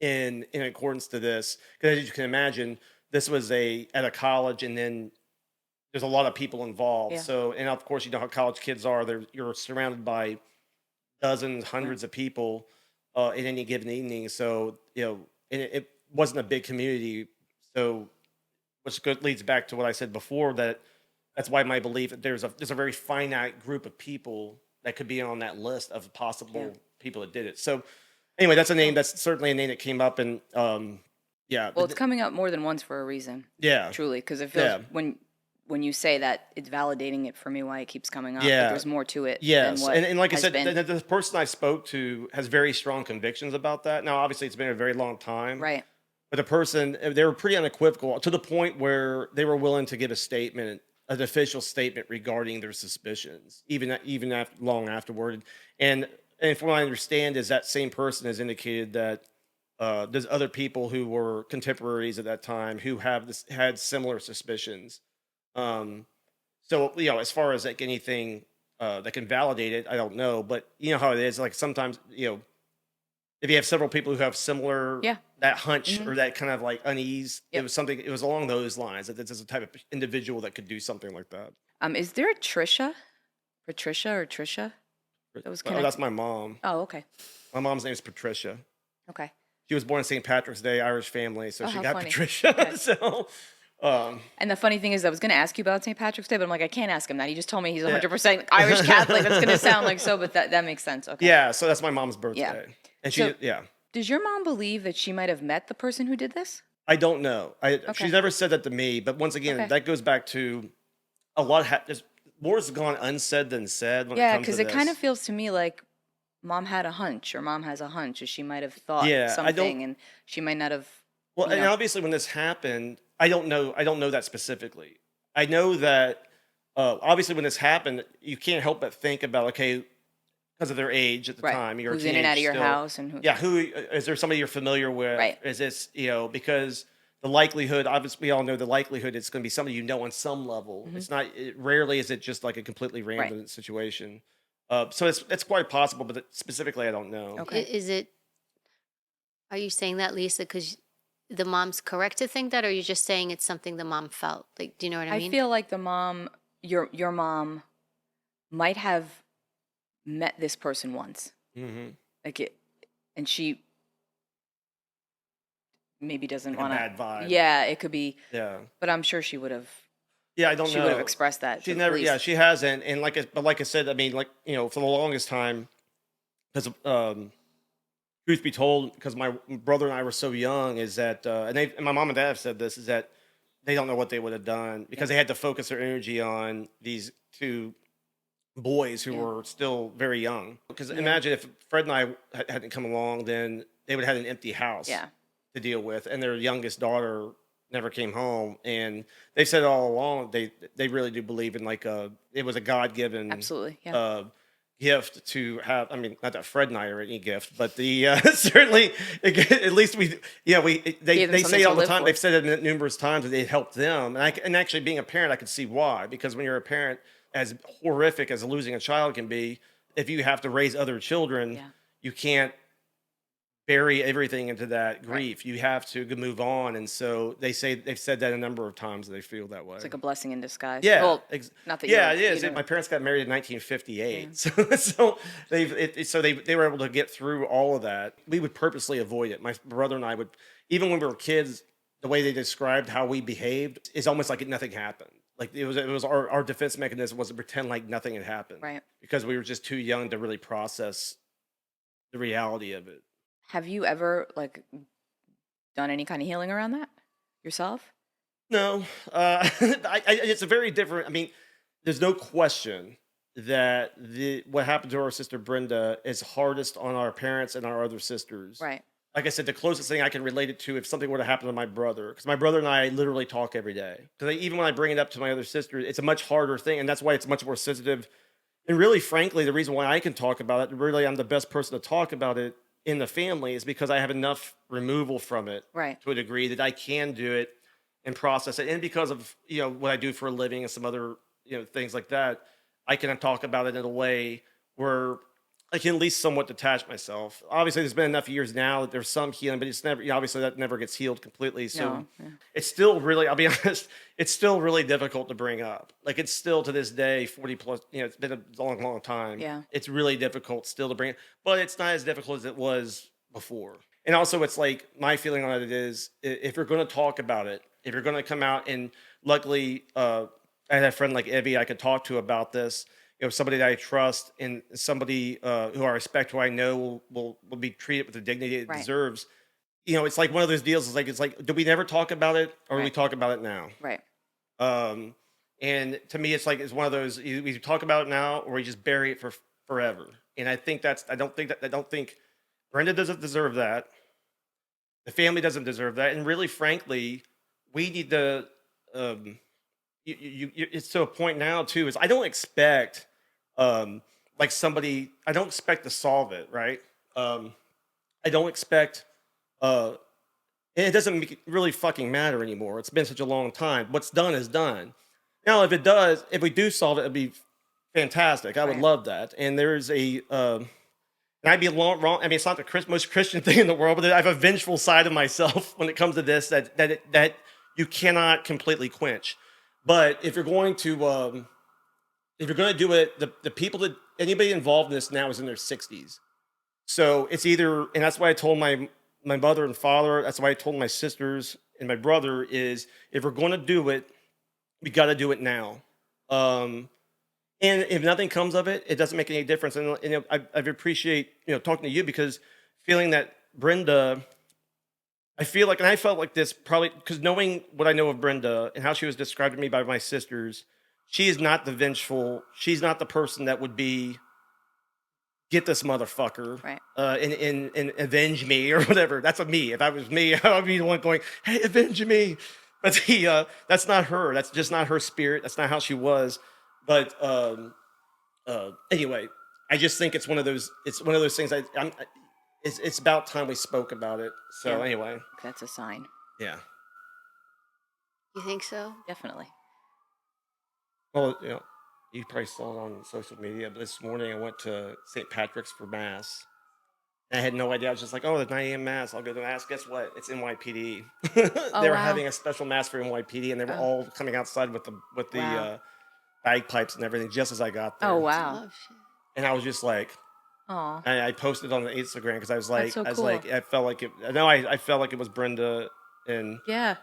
In accordance to this, because as you can imagine, this was at a college, and then there's a lot of people involved. Yeah. So, and of course, you know how college kids are. You're surrounded by dozens, Yeah. hundreds of people in any given evening. So, and it wasn't a big community. So, leads back to what I said before, that's why my belief that there's a very finite group of people that could be on that list of possible Yeah. people that did it. So, anyway, that's a name. That's certainly a name that came up, and yeah, Well, it's coming up more than once for a reason, yeah, truly, because it feels yeah. when you say that, it's validating it for me why it keeps coming up. That Yeah. there's more to it Yes, than what and like I has said, been. the person I spoke to has very strong convictions about that. Now, obviously, it's been a very long time, Right. but the person, they were pretty unequivocal to the point where they were willing to give a statement, an official statement regarding their suspicions, even after, long afterward. And from what I understand, is that same person has indicated that there's other people who were contemporaries at that time who had similar suspicions. Um, so as far as like anything that can validate it, I don't know. But you know how it is. Like sometimes if you have several people who have similar Yeah. that hunch or that kind of like unease. It was something. It was along those lines that this is a type of individual that could do something like that. Is there a Patricia or Trisha? That was Oh, that's my mom. Oh, okay. My mom's name is Patricia. Okay. She was born St. Patrick's Day, Irish family, so Oh, she how got funny. Patricia. Okay. So, And the funny thing is, I was going to ask you about St. Patrick's Day, but I'm like, I can't ask him that. He just told me he's 100% Irish Catholic. That's going to sound like so, but that makes sense. Okay. yeah, so that's my mom's birthday. And she, So- yeah. Does your mom believe that she might have met the person who did this? I don't know. Okay. She's never said that to me, but once again, Okay. that goes back to a lot. There's more has gone unsaid than said when it Yeah, comes to because it kind of this. feels to me like mom had a hunch, or mom has a hunch, or she might have thought Yeah, I don't- something, and she might not have. Well, you and know. obviously, when this happened, I don't know. I don't know that specifically. I know that obviously, when this happened, you can't help but think about because of their age at the Right. time. You're a Who's in and out of teenage your still. house, and who? Yeah, who is there? Somebody you're familiar with? Right. Is this because the likelihood? Obviously, we all know the likelihood it's going to be somebody you know on some level. It's not. Rarely is it just like a completely random situation. So it's quite possible, but specifically, I don't know. Okay. Is it? Are you saying that, Lisa, because the mom's correct to think that, or are you just saying it's something the mom felt? Like, do you know what I mean? I feel like the mom, your mom, might have met this person once, Mm-hmm. like it, and she maybe doesn't Like a want to. bad vibe. Yeah, it could be, Yeah. but I'm sure she would have. Yeah, I don't She know. would have expressed that. She to the never. police. Yeah, she hasn't. And but like I said, I mean, like for the longest time, because truth be told, because my brother and I were so young, is that and my mom and dad have said this, is that they don't know what they would have done because they had to focus their energy on these two boys who were still very young. Because imagine if Fred and I hadn't come along, then they would have had an empty house Yeah. to deal with, and their youngest daughter never came home. And they said all along they really do believe in it was a God given Absolutely. Yeah. gift to have. I mean, not that Fred and I are any gift, but the certainly at least they Gave them they something say to all the live time. for. They've said it numerous times that it helped them, and actually being a parent, I could see why. Because when you're a parent, as horrific as losing a child can be, if you have to raise other children, Yeah. you can't bury everything into that grief. You have to move on, and so they've said that a number of times. They feel that way. It's like a blessing in disguise. Yeah, Well, not that. yeah, you're, it is. you know- My parents got married in 1958, so they were able to get through all of that. We would purposely avoid it. My brother and I would, even when we were kids, the way they described how we behaved is almost like nothing happened. Like it was our defense mechanism was to pretend like nothing had happened, Right. because we were just too young to really process the reality of it. Have you ever done any kind of healing around that yourself? No, it's a very different. I mean, there's no question that what happened to our sister Brenda is hardest on our parents and our other sisters. Right. Like I said, the closest thing I can relate it to if something were to happen to my brother, because my brother and I literally talk every day. Because even when I bring it up to my other sister, it's a much harder thing, and that's why it's much more sensitive. And really, frankly, the reason why I can talk about it, really, I'm the best person to talk about it in the family, is because I have enough removal from it Right. to a degree that I can do it and process it. And because of what I do for a living and some other things like that, I can talk about it in a way where I can at least somewhat detach myself. Obviously, there's been enough years now that there's some healing, but it's never obviously that never gets healed completely. So No. Yeah. it's still really, I'll be honest, it's still really difficult to bring up. Like it's still to this day, 40 plus, it's been a long, long time. Yeah. It's really difficult still to bring it, but it's not as difficult as it was before. And also it's like, my feeling on it is, if you're going to talk about it, if you're going to come out, and luckily, I had a friend like Evie I could talk to about this, somebody that I trust, and somebody who I respect, who I know will be treated with the dignity it Right. deserves. It's like one of those deals. It's like, do we never talk about it, or do we Right. talk about it now? Right. And to me, it's like, it's one of those, we talk about it now, or we just bury it for forever. And I think I don't think Brenda doesn't deserve that. The family doesn't deserve that. And really, frankly, we need to, it's to a point now too, is I don't expect, I don't expect to solve it. Right. I don't expect, it doesn't really fucking matter anymore. It's been such a long time. What's done is done. Now, if we do solve it, it'd be fantastic. I would Right. love that. And there's and And I'd be wrong. I mean, it's not the most Christian thing in the world, but I have a vengeful side of myself when it comes to this that you cannot completely quench. But if you're going to do it, the people that anybody involved in this now is in their 60s. So it's either, and that's why I told my mother and father. That's why I told my sisters and my brother is if we're going to do it, we got to do it now. And if nothing comes of it, it doesn't make any difference. And I appreciate talking to you because feeling that Brenda, I feel like, and I felt like this probably because knowing what I know of Brenda and how she was described to me by my sisters, she is not the vengeful. She's not the person that would be get this motherfucker Right. And avenge me or whatever. That's me. If I was me, I would be the one going, hey, avenge me. But that's not her. That's just not her spirit. That's not how she was. But anyway, I just think it's one of those. It's one of those things. It's about time we spoke about it. So Yeah. anyway, That's a sign. yeah. You think so? Definitely. Well, you probably saw it on social media. But this morning I went to St. Patrick's for mass. And I had no idea. I was just like, oh, the 9 a.m. mass. I'll go to mass. Guess what? It's NYPD. They were wow. having a special mass for NYPD, and they were all coming outside with the Wow. bagpipes and everything just as I got there. Oh wow. Oh shit. And I was just like, Oh. I posted on the Instagram because I was like, so I was cool. like, I felt like it. No, I felt like it was Brenda and Yeah.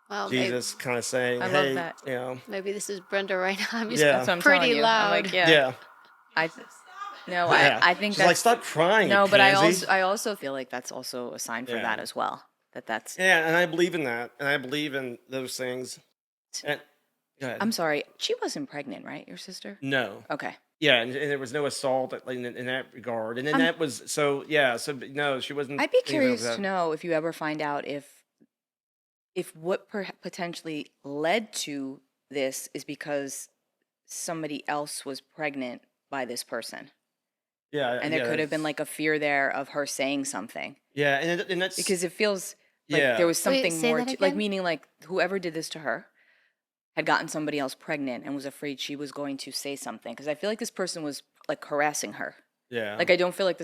Well, Jesus kind of saying, I love hey, that. maybe this is Brenda right now. I'm just Yeah. That's what I'm pretty telling you. loud. I'm like, yeah. yeah. I think She's that's like, stop crying. no, you but pansy." I also feel like that's also a sign for Yeah. that as well. That's Yeah, and I believe in that, and I believe in those things. And, go ahead. I'm sorry. She wasn't pregnant, right? Your sister? No. Okay. Yeah, and there was no assault in that regard, and then that was so. Yeah, so no, she wasn't. I'd be anything of curious that. to know if you ever find out if what potentially led to this is because somebody else was pregnant by this person. Yeah, And there yeah, could have been that's- like a fear there of her saying something. Yeah, and that's Because it feels like Yeah. there was Wait, something say more that to, like again? meaning like whoever did this to her had gotten somebody else pregnant and was afraid she was going to say something. Because I feel like this person was like harassing her. yeah, Like I don't feel like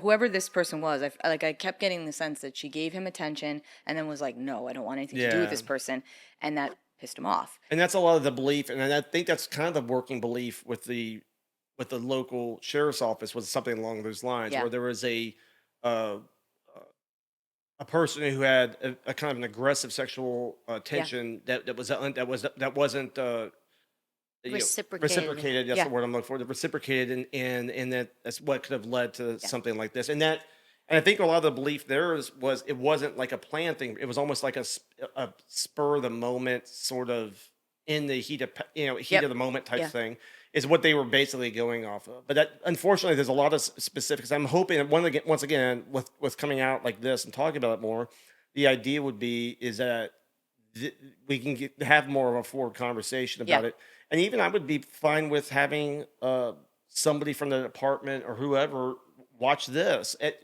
whoever this person was, I kept getting the sense that she gave him attention and then was like, no, I don't want anything to do with Yeah. this person, and that pissed him off. and that's a lot of the belief, and I think that's kind of the working belief with the local sheriff's office was something along those lines, Yeah. where there was uh, a person who had a kind of an aggressive sexual tension that wasn't Reciprocated. reciprocated. That's Yeah. the word I'm looking for. That reciprocated, and that's what could have led to Yeah. something like this. And I think a lot of the belief there was it wasn't like a planned thing. It was almost like a spur of the moment, sort of in the heat of Yep. of the moment type Yeah. thing. Is what they were basically going off of. But unfortunately, there's a lot of specifics. I'm hoping that once again, with coming out like this and talking about it more, the idea would be is that we can have more of a forward conversation about Yeah. it. And even I would be fine with having somebody from the department or whoever watch this at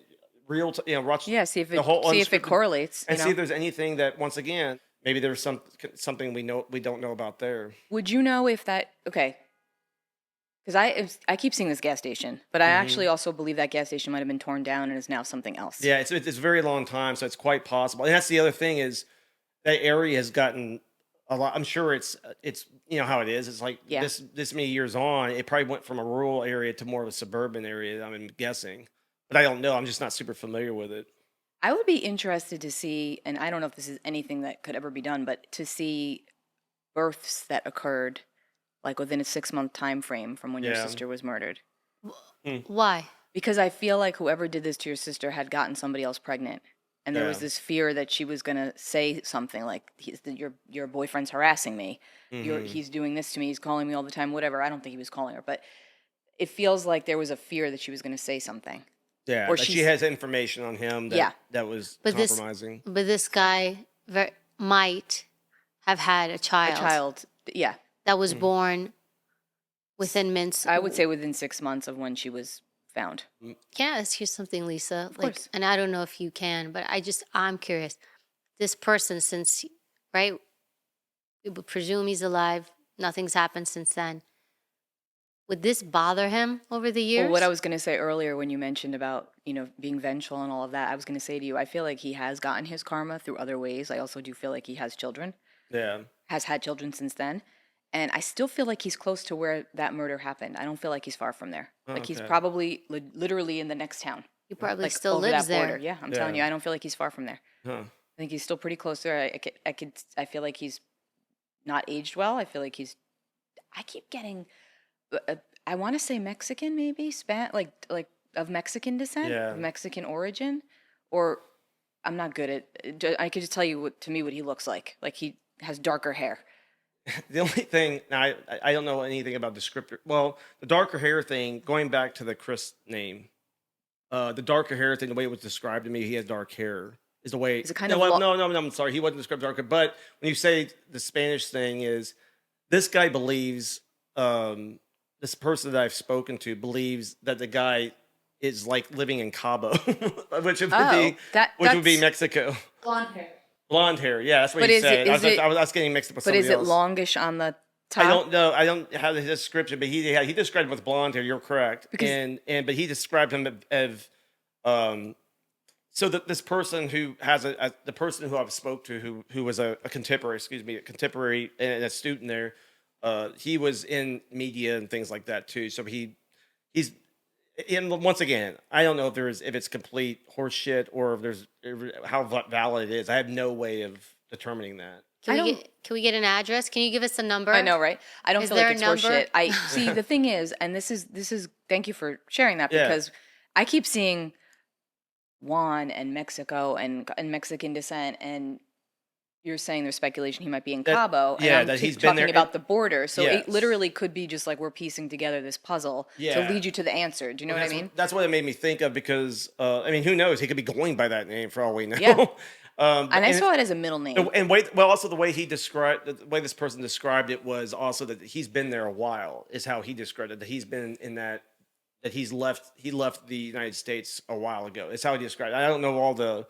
watch Yeah, see if the whole it unscripted- correlates. and You see know? if there's anything that once again maybe there's something we don't know about there. Would you know if that okay? Because I keep seeing this gas station, but I actually also believe that gas station might have been torn down and is now something else. Yeah, it's a very long time, so it's quite possible. And that's the other thing is that area has gotten a lot. I'm sure it's how it is. It's like Yeah. this many years on, it probably went from a rural area to more of a suburban area. I'm guessing, but I don't know. I'm just not super familiar with it. I would be interested to see, and I don't know if this is anything that could ever be done, but to see births that occurred like within a 6-month time frame from when your Yeah. sister was murdered. Why? Because I feel like whoever did this to your sister had gotten somebody else pregnant. And there was Yeah. this fear that she was going to say something like, your boyfriend's harassing me. He's doing this to me. He's calling me all the time, whatever. I don't think he was calling her. But it feels like there was a fear that she was going to say something. Yeah, Or that she she's- has information on him that Yeah. that was But compromising. this guy might have had a child, A child, yeah. that was born within minutes. I would say within 6 months of when she was found. Can I ask you something, Lisa? Of course. And I don't know if you can, but I'm curious. This person, right? We would presume he's alive. Nothing's happened since then. Would this bother him over the years? Well, what I was going to say earlier when you mentioned about, being vengeful and all of that, I was going to say to you, I feel like he has gotten his karma through other ways. I also do feel like he has children, Yeah. has had children since then. And I still feel like he's close to where that murder happened. I don't feel like he's far from there. Like he's Okay. probably literally in the next town. He probably Like still over lives that border. there. Yeah, I'm telling you, Yeah. I don't feel like he's far from there. Huh. I think he's still pretty close there. I feel like he's not aged well. I feel like I keep getting, I want to say Mexican, maybe like of Mexican descent, Yeah. of Mexican origin, or I'm not good at. I could just tell you what he looks like. Like he has darker hair. The only thing, now I don't know anything about descriptor. Well, the darker hair thing, going back to the Chris name, the darker hair thing, the way it was described to me, he has dark hair. Is the way. Is it kind no, of well, no, I'm sorry. He wasn't described darker. But when you say the Spanish thing is, this guy believes, this person that I've spoken to believes that the guy is like living in Cabo, which would be that's Mexico. Blonde hair. Blonde hair, yeah, that's what But he is said. it- I was getting mixed up with But somebody is it else. longish on the top? I don't know. I don't have the description, but he described him with blonde hair. You're correct. Because- But he described him as so that this person who has the person who I've spoke to who was a contemporary and a student there, he was in media and things like that too. So he's and once again, I don't know if it's complete horseshit or how valid it is. I have no way of determining that. Can we get an address? Can you give us a number? I know, right? I don't Is feel like there a it's number? horseshit. I see. The thing is, and this is. Thank you for sharing that, Yeah. because I keep seeing Juan and Mexico and Mexican descent, and you're saying there's speculation he might be in Cabo. yeah, and that I'm he's been talking there. about the border. So Yes. it literally could be just like we're piecing together this puzzle Yeah. to lead you to the answer. Do you know what I mean? That's what it made me think of because I mean, who knows? He could be going by that name for all we know. Yeah. And And I saw it as a middle name. also the way the way this person described it was also that he's been there a while. Is how he described it. That he's been in that he left the United States a while ago. It's how he described it. I don't know all the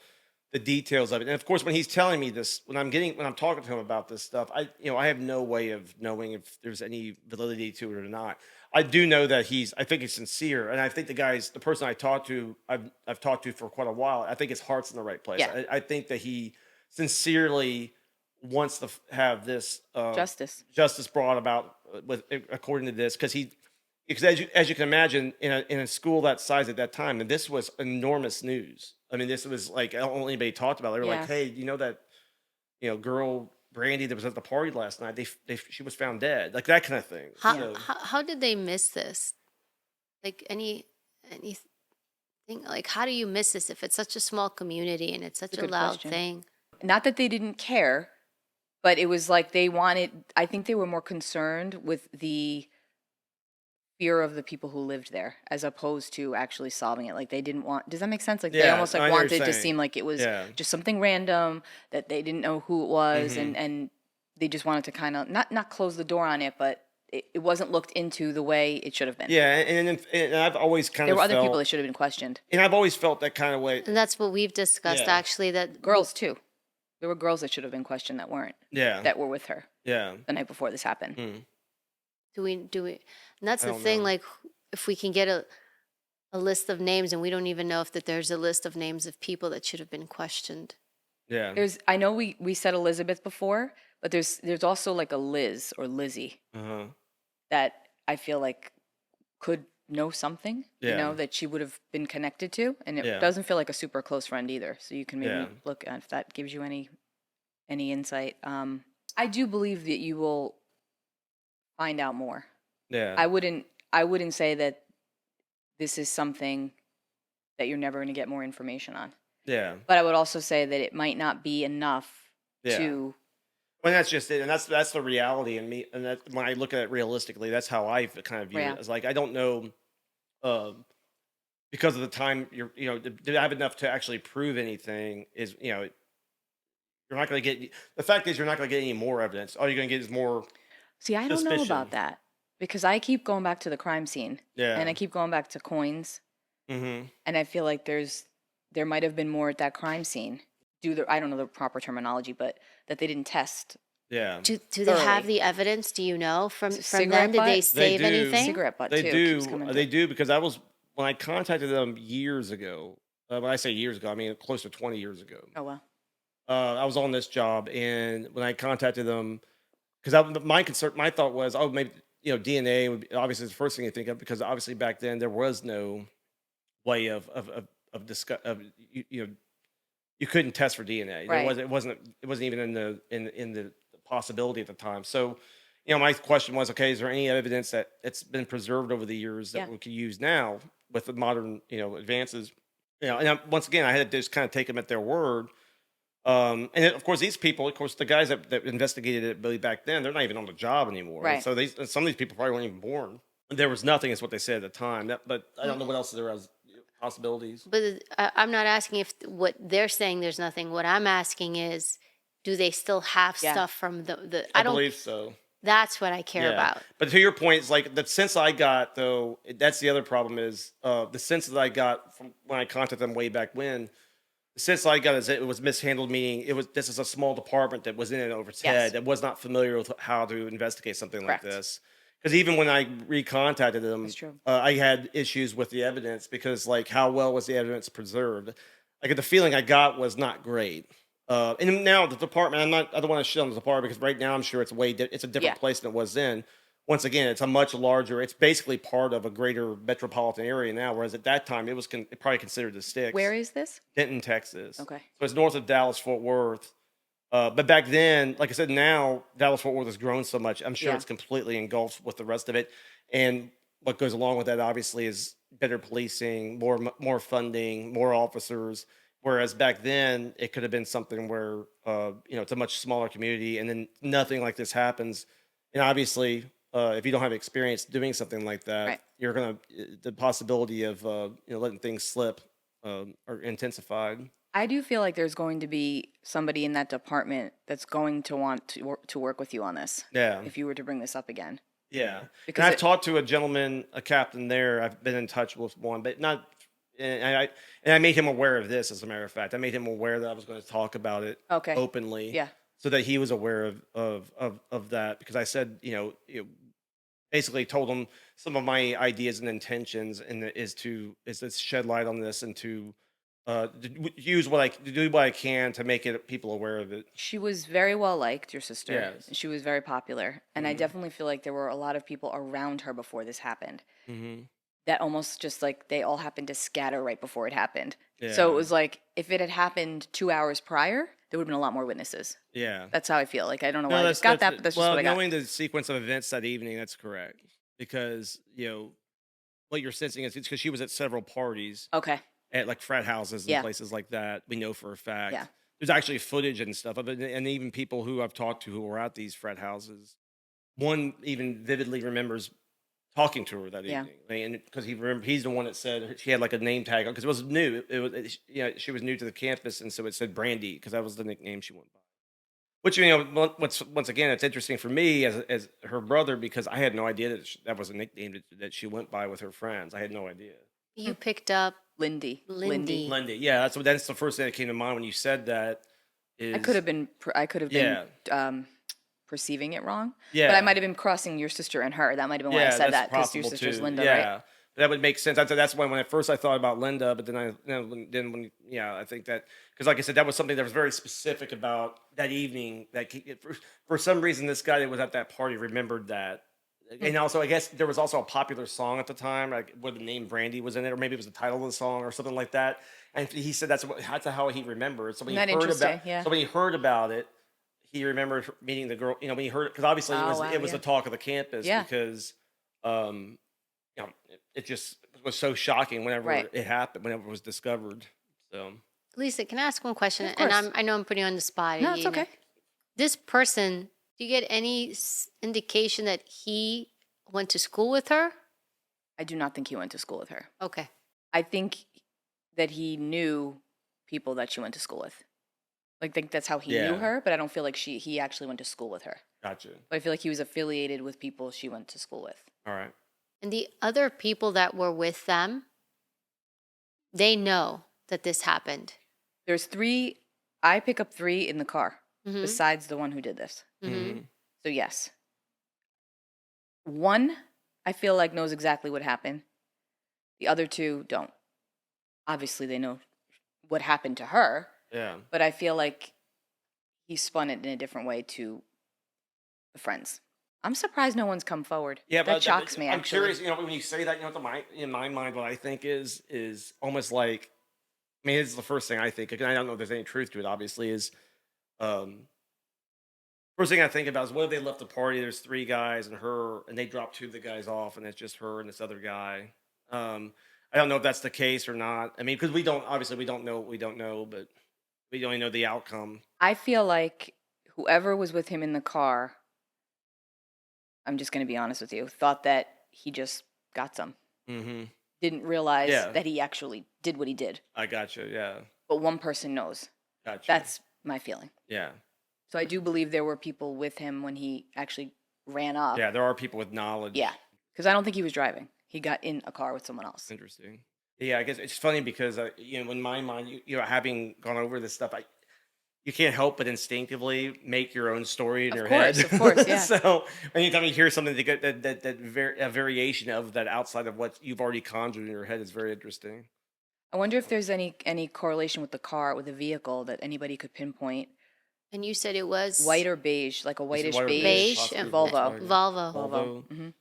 details of it. And of course, when he's telling me this, when I'm talking to him about this stuff, I have no way of knowing if there's any validity to it or not. I do know that I think he's sincere, and I think the person I've talked to for quite a while, I think his heart's in the right place. Yeah. I think that he sincerely wants to have this Justice. brought about according to this, because as you can imagine, in a school that size at that time, and this was enormous news. I mean, this was like, I don't think anybody talked about it. They were Yeah. like, hey, you know that, girl Brandy that was at the party last night, she was found dead, like that kind of thing. How did they miss this? Like anything? Like, how do you miss this if it's such a small community and it's such It's a a good loud question. thing? Not that they didn't care, but it was like I think they were more concerned with the fear of the people who lived there as opposed to actually solving it. Like they didn't want, does that make sense? Like they Yeah, almost I like know what wanted you're to saying. seem like it was Yeah. just something random, that they didn't know who it was, Mhm. and they just wanted to kind of not close the door on it, but it wasn't looked into the way it should have been. Yeah, and I've always kind There of were other felt, people that should have been questioned. and I've always felt that kind of way. And that's what we've discussed, Yeah. actually, that Girls too. There were girls that should have been questioned that weren't, Yeah, that were with her yeah. the night before this happened. Mm. do we, and that's I the don't thing, know. like, if we can get a list of names, and we don't even know if that there's a list of names of people that should have been questioned. Yeah. I know we said Elizabeth before, but there's also like a Liz or Lizzie Uh-huh. that I feel like could know something, Yeah. that she would have been connected to, and it Yeah. doesn't feel like a super close friend either. So you can maybe Yeah. look at if that gives you any insight. I do believe that you will find out more. Yeah. I wouldn't say that this is something that you're never going to get more information on. Yeah. But I would also say that it might not be enough Yeah. to. Well, that's just it, and that's the reality in me. And that when I look at it realistically, that's how I kind of view Yeah. it. It's like I don't know, because of the time to have enough to actually prove anything is you're not going to get. The fact is, you're not going to get any more evidence. All you're going to get is more. See, I don't know Suspicion. about that because I keep going back to the crime scene Yeah. and I keep going back to coins, Mm-hmm. and I feel like there might have been more at that crime scene. I don't know the proper terminology, but that they didn't test Yeah. Do they have Thoroughly. the evidence? Do you know from Cigarette them? Did they butt? They save do. anything? Cigarette butt They too keeps do. coming They through. do because when I contacted them years ago. When I say years ago, I mean close to 20 years ago. Oh wow. I was on this job, and when I contacted them, because my thought was, oh, maybe DNA would be, obviously, the first thing you think of, because obviously back then there was no way of discuss of you couldn't test for DNA. There Right. was it wasn't even in the possibility at the time. So, my question was, okay, is there any evidence that it's been preserved over the years that Yeah. we could use now with the modern advances? And once again, I had to just kind of take them at their word. Of course, these people, of course, the guys that investigated it Billy back then, they're not even on the job anymore. Right. So some of these people probably weren't even born. There was nothing, is what they said at the time. But I don't know what else there was possibilities. But I'm not asking if what they're saying there's nothing. What I'm asking is, do they still have Yeah. stuff from the? I I don't. believe so. That's what I care about. But to your point, it's like the sense I got, though, that's the other problem is the sense that I got from when I contacted them way back when. The sense I got is that it was mishandled, meaning this is a small department that was in and over its Yes. head that was not familiar with how to investigate something Correct. like this. Because even when I recontacted them, That's true. I had issues with the evidence because, like, how well was the evidence preserved? Like, the feeling I got was not great. And now the department, I don't want to shit on the department because right now I'm sure it's it's a different Yeah. place than it was then. Once again, it's a much larger. It's basically part of a greater metropolitan area now, whereas at that time it was probably considered the sticks. Where is this? Denton, Texas. Okay. So it's north of Dallas Fort Worth. But back then, like I said, now Dallas Fort Worth has grown so much. I'm sure Yeah. it's completely engulfed with the rest of it. And what goes along with that, obviously, is better policing, more funding, more officers. Whereas back then, it could have been something where it's a much smaller community, and then nothing like this happens. And obviously, if you don't have experience doing something like that, Right. you're the possibility of letting things slip are intensified. I do feel like there's going to be somebody in that department that's going to want to work with you on this. Yeah. If you were to bring this up again. Yeah, Because and I've it- talked to a gentleman, a captain there. I've been in touch with one, but not. And I made him aware of this. As a matter of fact, I made him aware that I was going to talk about it Okay. openly. Yeah. So that he was aware of that, because I said, basically told him some of my ideas and intentions, and is to shed light on this and to use to do what I can to make people aware of it. She was very well liked, your sister. Yes. She was very popular. And I definitely feel like there were a lot of people around her before this happened. Mm-hmm. That almost just like they all happened to scatter right before it happened. So it was like if it had happened 2 hours prior, there would have been a lot more witnesses. Yeah. That's how I feel. Like I don't know No, why I just got that, but that's just well, what I got. knowing the sequence of events that evening, that's correct. Because what you're sensing is it's because she was at several parties Okay. at like frat houses and Yeah. places like that. We know for a fact. Yeah. There's actually footage and stuff of it, and even people who I've talked to who were at these frat houses. One even vividly remembers talking to her that Yeah. evening, and because he's the one that said she had like a name tag on, because it was new. She was new to the campus, and so it said Brandy because that was the nickname she went by. Which once again, it's interesting for me as her brother, because I had no idea that was a nickname that she went by with her friends. I had no idea. You picked up Lindy. Lindy. Lindy, yeah, that's the first thing that came to mind when you said that. I could have been perceiving it wrong. Yeah. But I might have been crossing your sister and her. That might have been why I said that, because your possible sister's too. Linda, yeah. right? That would make sense. That's why when at first I thought about Linda, but then I think that, because like I said, that was something that was very specific about that evening. That for some reason this guy that was at that party remembered that, and also I guess there was also a popular song at the time, like where the name Brandy was in it, or maybe it was the title of the song or something like that. And he said that's how he remembered. So when Isn't that interesting? Yeah. So when he heard about it, he remembered meeting the girl. When he heard it, because obviously Oh, wow, it was yeah. the talk of the campus. Yeah. Because it just was so shocking whenever Right. it happened, whenever it was discovered. So Lisa, can I ask one question? Of And course. I know I'm putting you on the spot. No, it's okay. This person, do you get any indication that he went to school with her? I do not think he went to school with her. Okay. I think that he knew people that she went to school with. Like, think that's how he knew Yeah. her, but I don't feel like he actually went to school with her. gotcha. But I feel like he was affiliated with people she went to school with. All right. And the other people that were with them, they know that this happened. There's 3, I pick up 3 in the car. besides the one who did this. Mm-hmm. So yes. One, I feel like knows exactly what happened. The other two don't. Obviously, they know what happened to her, Yeah. but I feel like he spun it in a different way to the friends. I'm surprised no one's come forward. Yeah, That but shocks me, I'm actually. curious. When you say that, in my mind, what I think is almost like. I mean, it's the first thing I think. And I don't know if there's any truth to it. Obviously, is um, first thing I think about is what if they left the party? There's three guys and her, and they drop two of the guys off, and it's just her and this other guy. I don't know if that's the case or not. I mean, because we don't know what we don't know, but we only know the outcome. I feel like whoever was with him in the car, I'm just going to be honest with you, thought that he just got some. Mm-hmm. Didn't realize Yeah. that he actually did what he did. I gotcha. Yeah. But one person knows. Gotcha. That's my feeling. Yeah. So I do believe there were people with him when he actually ran up. Yeah. There are people with knowledge. Yeah. Because I don't think he was driving. He got in a car with someone else. Interesting. Yeah, I guess it's funny because in my mind, having gone over this stuff, you can't help but instinctively make your own story in your head. Of course, yeah. So anytime you hear something to get a variation of that outside of what you've already conjured in your head is very interesting. I wonder if there's any correlation with the car, with the vehicle that anybody could pinpoint. And you said it was White or beige, like a whitish white or beige. beige, possibly Volvo. Volvo. Volvo. Mhm.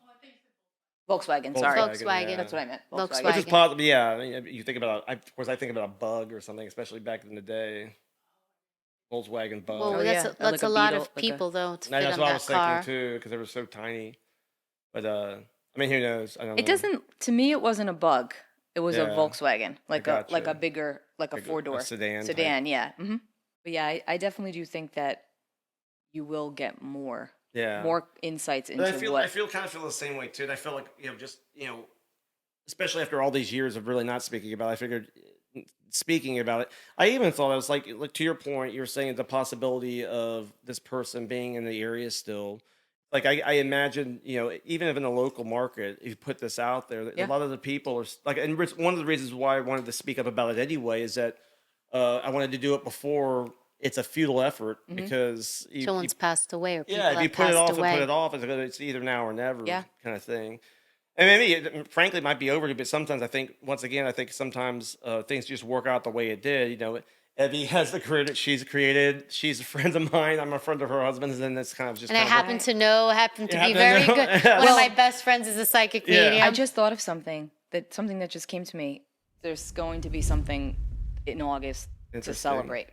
Volkswagen, sorry. Volkswagen. Yeah. That's what I meant. Volkswagen. Which is possible, yeah. I mean, you think about, of course, I think about a bug or something, especially back in the day. Volkswagen bug. Well, Oh, that's yeah. that's Like a a lot Beetle, of like a- people though to And fit that's on what I that was car. thinking too, because they were so tiny. But I mean, who knows? I don't know. It doesn't. To me, it wasn't a bug. It was a Yeah. Volkswagen, like a gotcha. bigger, like a Like a 4-door sedan type. Sedan, yeah. Hmm. But yeah, I definitely do think that you will get more Yeah. insights But into what. I kind of feel the same way too. And I feel like especially after all these years of really not speaking about it, I figured speaking about it. I even thought I was like to your point, you're saying the possibility of this person being in the area still. Like I imagine, even if in the local market, if you put this out there, Yeah. a lot of the people are like, and one of the reasons why I wanted to speak up about it anyway is that I wanted to do it before it's a futile effort because Someone's passed away or people if you have put it passed off away. and put it off, it's either now or never Yeah. kind of thing. And maybe, frankly, it might be over, but sometimes I think, once again, sometimes things just work out the way it did. Evie has the career that she's created. She's a friend of mine. I'm a friend of her husband's, and it's kind of just. And I kind of happen to know, happen to be happen to very know. good. Yeah. One of my best friends is a psychic Yeah. medium. I just thought of something that just came to me. There's going to be something in August to Interesting. celebrate,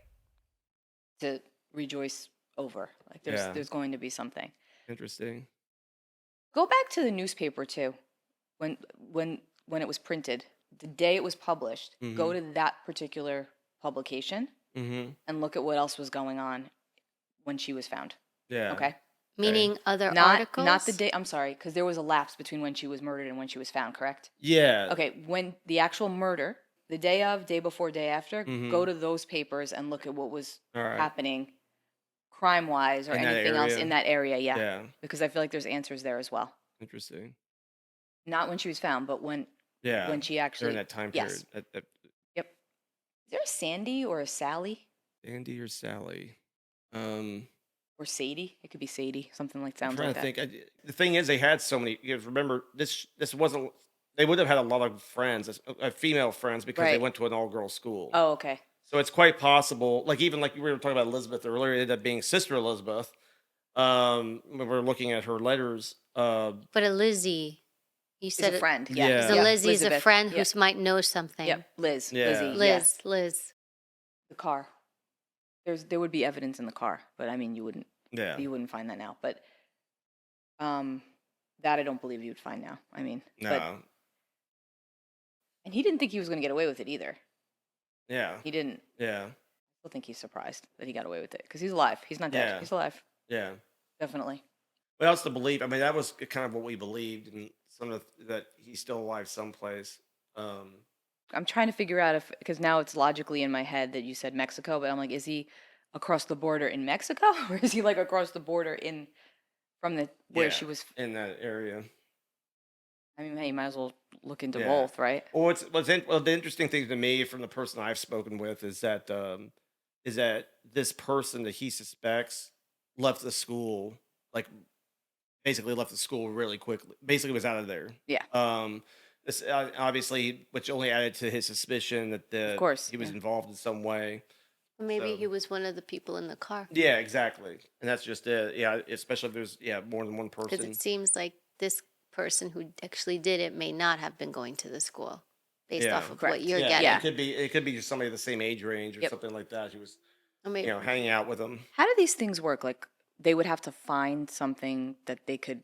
to rejoice over. Like Yeah. there's going to be something. Interesting. Go back to the newspaper too, when it was printed, the day it was published. Go to that particular publication Mm-hmm. and look at what else was going on when she was found. Yeah. Okay, Meaning other not articles? not the day. I'm sorry, because there was a lapse between when she was murdered and when she was found. Correct. Yeah. Okay, when the actual murder, the day of, day before, day after, go to those papers and look at what was All right. happening crime-wise or In that anything else area. in that area. Yeah. Yeah. Because I feel like there's answers there as well. Interesting. Not when she was found, but when Yeah. she actually. During that time period. Yes. Yep. Is there a Sandy or a Sally Andy or Sally? or Sadie? It could be Sadie. Something like I'm sounds trying like to that. think. The thing is, they had so many. Remember, this wasn't. They would have had a lot of friends, female friends, because they Right. went to an all-girls school. Oh, okay. So it's quite possible. Like even like we were talking about Elizabeth earlier, it ended up being Sister Elizabeth. When we're looking at her letters. But a Lizzie, you She's said a friend. Yeah. Yeah. So Yeah. Lizzie's a Elizabeth. friend Yep. who might know something. Yep. Liz. Yeah. Lizzie. Yeah. Liz. The car. There would be evidence in the car, but I mean, you wouldn't find that now. But that I don't believe you would find now. I mean, No. and he didn't think he was going to get away with it either. Yeah. He didn't. Yeah. I still think he's surprised that he got away with it because he's alive. He's not dead. Yeah. He's alive. Yeah. Definitely. What else to believe? I mean, that was kind of what we believed, and that he's still alive someplace. I'm trying to figure out because now it's logically in my head that you said Mexico, but I'm like, is he across the border in Mexico or is he like across the border from where Yeah, she was? in that area. I mean, hey, you might as well look into Yeah. both, right? Well, the interesting thing to me from the person I've spoken with is that is that this person that he suspects left the school, like basically left the school really quickly. Basically, was out of there. Yeah, This obviously, which only added to his suspicion that of course. he was Yeah. involved in some way. Maybe So he was one of the people in the car. yeah, exactly, and that's just it. Yeah, especially if there's more than one Because person. it seems like this person who actually did it may not have been going to the school based Yeah. off of Correct. what you're Yeah, getting. Yeah. it could be just somebody the same age range or Yep. something like that. He was Or maybe, hanging out with him. How do these things work? Like, they would have to find something that they could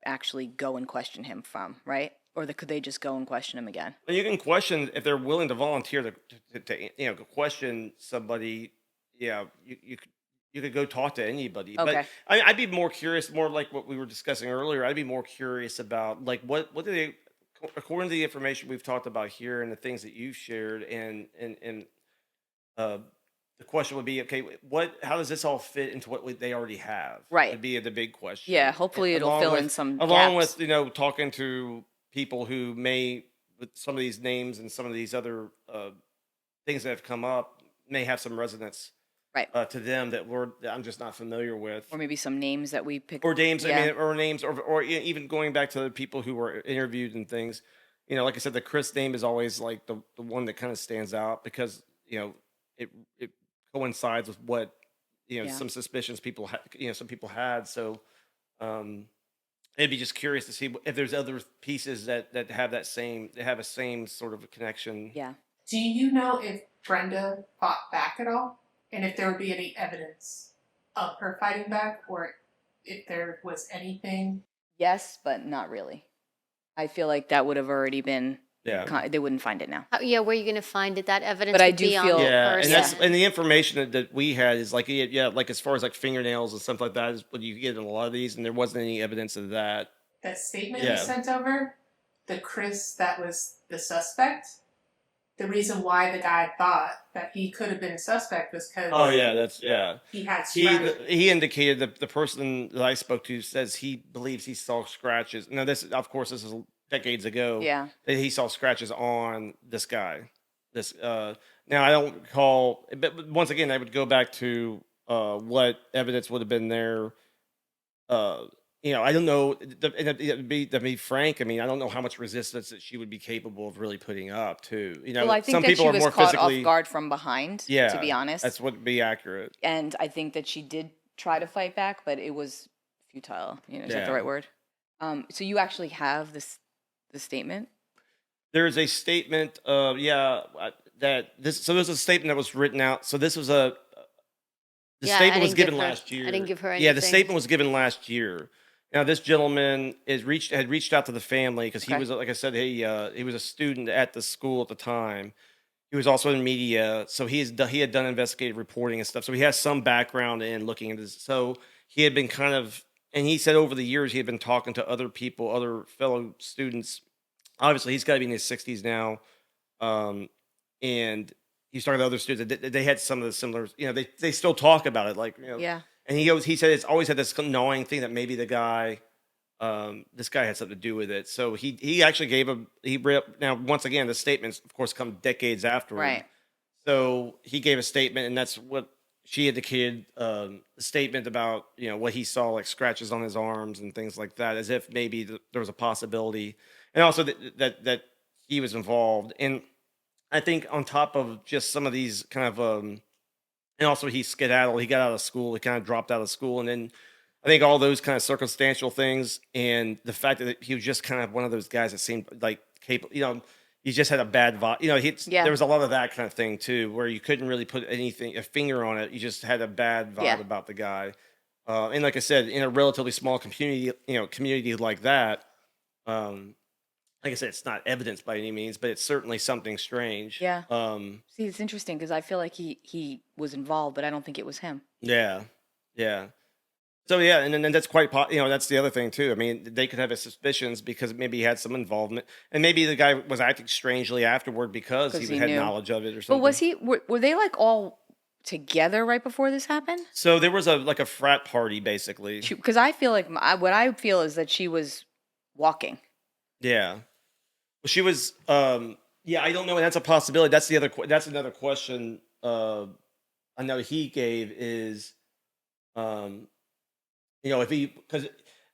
actually go and question him from, right? Or could they just go and question him again? And you can question if they're willing to volunteer to question somebody. Yeah, you could go talk to anybody. But Okay. I'd be more curious, more like what we were discussing earlier. I'd be more curious about like what do they, according to the information we've talked about here and the things that you've shared, and uh, the question would be, okay, how does this all fit into what they already have? Right. Would be the big question. Yeah, hopefully it'll Along fill in with- some along gaps. with talking to people who may, with some of these names and some of these other things that have come up, may have some resonance Right. to them that I'm just not familiar with. Or maybe some names that we picked. Or names, Yeah. I mean, or names, or even going back to the people who were interviewed and things. Like I said, the Chris name is always like the one that kind of stands out because it coincides with what Yeah. some suspicions some people had. So I'd be just curious to see if there's other pieces that have a same sort of a connection. Yeah. Do you know if Brenda fought back at all? And if there would be any evidence of her fighting back, or if there was anything? Yes, but not really. I feel like that would have already been. Yeah. They wouldn't find it now. yeah, where are you going to find it? That evidence But I would do be on feel- the Yeah, and person. and the information that we had is like like as far as like fingernails and stuff like that is what you get in a lot of these, and there wasn't any evidence of that. That statement Yeah. you sent over, the Chris that was the suspect, the reason why the guy thought that he could have been a suspect was because he had scratches. He indicated that the person that I spoke to says he believes he saw scratches. Now this is decades ago. Yeah. That he saw scratches on this guy. Now I don't recall, but once again I would go back to what evidence would have been there. I don't know. To be frank, I mean, I don't know how much resistance that she would be capable of really putting up. Too, Well, I think some that people she are was more caught physically. off guard from behind. Yeah, To be honest. that's what would be accurate. And I think that she did try to fight back, but it was futile. Is that the Yeah. right word? So you actually have the statement? There's a statement of So there's a statement that was written out. So this was the Yeah, I statement was didn't give given her- last year. I didn't give her Yeah, the anything. statement was given last year. Now this gentleman had reached out to the family because he Okay. was, like I said, he was a student at the school at the time. He was also in media, so he had done investigative reporting and stuff. So he has some background in looking into this. So he had been and he said over the years he had been talking to other people, other fellow students. Obviously, he's got to be in his 60s now, and he's talking to other students. They had some of the similar, they still talk about it, like Yeah. And he said it's always had this gnawing thing that maybe this guy had something to do with it. So he actually now once again the statements of course come decades afterward. Right. So he gave a statement, and that's what she indicated. The statement about what he saw, like scratches on his arms and things like that, as if maybe there was a possibility, and also that he was involved. And I think on top of just some of these kind of and also he skedaddled. He got out of school. He kind of dropped out of school, and then I think all those kind of circumstantial things, and the fact that he was just kind of one of those guys that seemed like capable. He just had a bad vibe. Yeah. There was a lot of that kind of thing too, where you couldn't really put a finger on it. You just had a bad vibe Yeah. about the guy. And like I said, in a relatively small community like that, like I said, it's not evidence by any means, but it's certainly something strange. Yeah. Um, See, it's interesting because I feel like he was involved, but I don't think it was him. Yeah, yeah. So yeah, and then that's that's the other thing too. I mean, they could have his suspicions because maybe he had some involvement, and maybe the guy was acting strangely afterward because 'Cause he he had knew. knowledge of it or But something. was he? Were they like all together right before this happened? So there was a frat party basically. Because I feel like what I feel is that she was walking. Yeah. Well, she was. Yeah, I don't know. That's a possibility. That's another question. I I know he gave is, because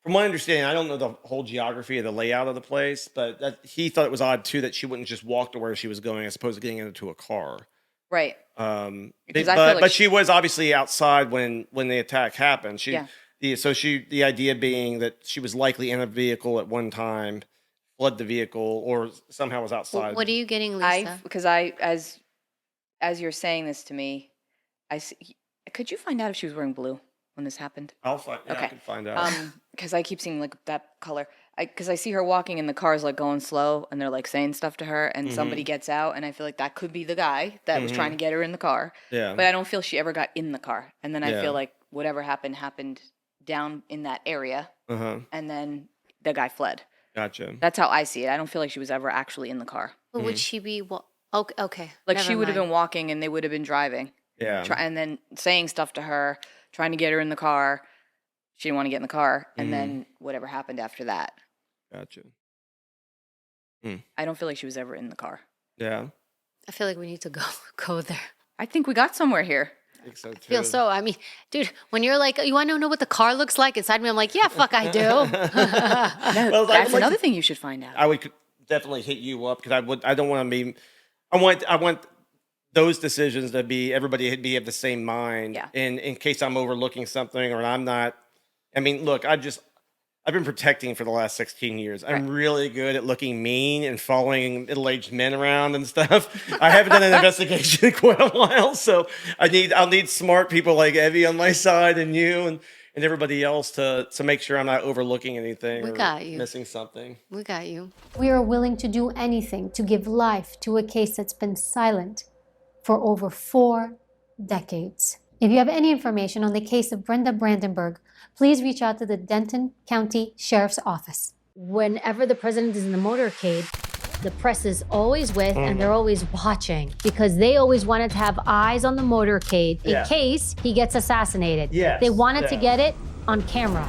from my understanding, I don't know the whole geography of the layout of the place, but he thought it was odd too that she wouldn't just walk to where she was going as opposed to getting into a car. Right. Because I feel like she was obviously outside when the attack happened. The idea being that she was likely in a vehicle at one time, fled the vehicle, or somehow was outside. What are you getting, Lisa? Because as you're saying this to me, could you find out if she was wearing blue when this happened? I'll find. Yeah, okay. I can find out. Because I keep seeing like that color. Because I see her walking and the car's like going slow, and they're like saying stuff to her, and somebody gets out, and I feel like that could be the guy that was trying to get her in the car. Yeah. But I don't feel she ever got in the car, and then I feel like whatever happened down in that area, and then the guy fled. Gotcha. That's how I see it. I don't feel like she was ever actually in the car. But would she be? Okay. Like she would have been walking, and they would have been driving. Yeah. And then saying stuff to her, trying to get her in the car. She didn't want to get in the car, and then whatever happened after that. Gotcha. I don't feel like she was ever in the car. Yeah. I feel like we need to go there. I think we got somewhere here. I think so too. I feel so. I mean, dude, when you're like, you want to know what the car looks like inside me, I'm like, yeah, fuck, I do. Well, that's another thing you should find out. I would definitely hit you up because I don't want to be. I want those decisions to be everybody be of the same mind. Yeah. In case I'm overlooking something or I'm not. I mean, look, I've been protecting for the last 16 years. I'm really good at looking mean and following middle-aged men around and stuff. I haven't done an investigation in quite a while, so I'll need smart people like Evie on my side and you and everybody else to make sure I'm not overlooking anything or missing something. We got you. We are willing to do anything to give life to a case that's been silent for over 4 decades. If you have any information on the case of Brenda Brandenburg, please reach out to the Denton County Sheriff's Office. Whenever the president is in the motorcade, the press is always with and they're always watching because they always wanted to have eyes on the motorcade in case he gets assassinated. Yes. They wanted to get it on camera.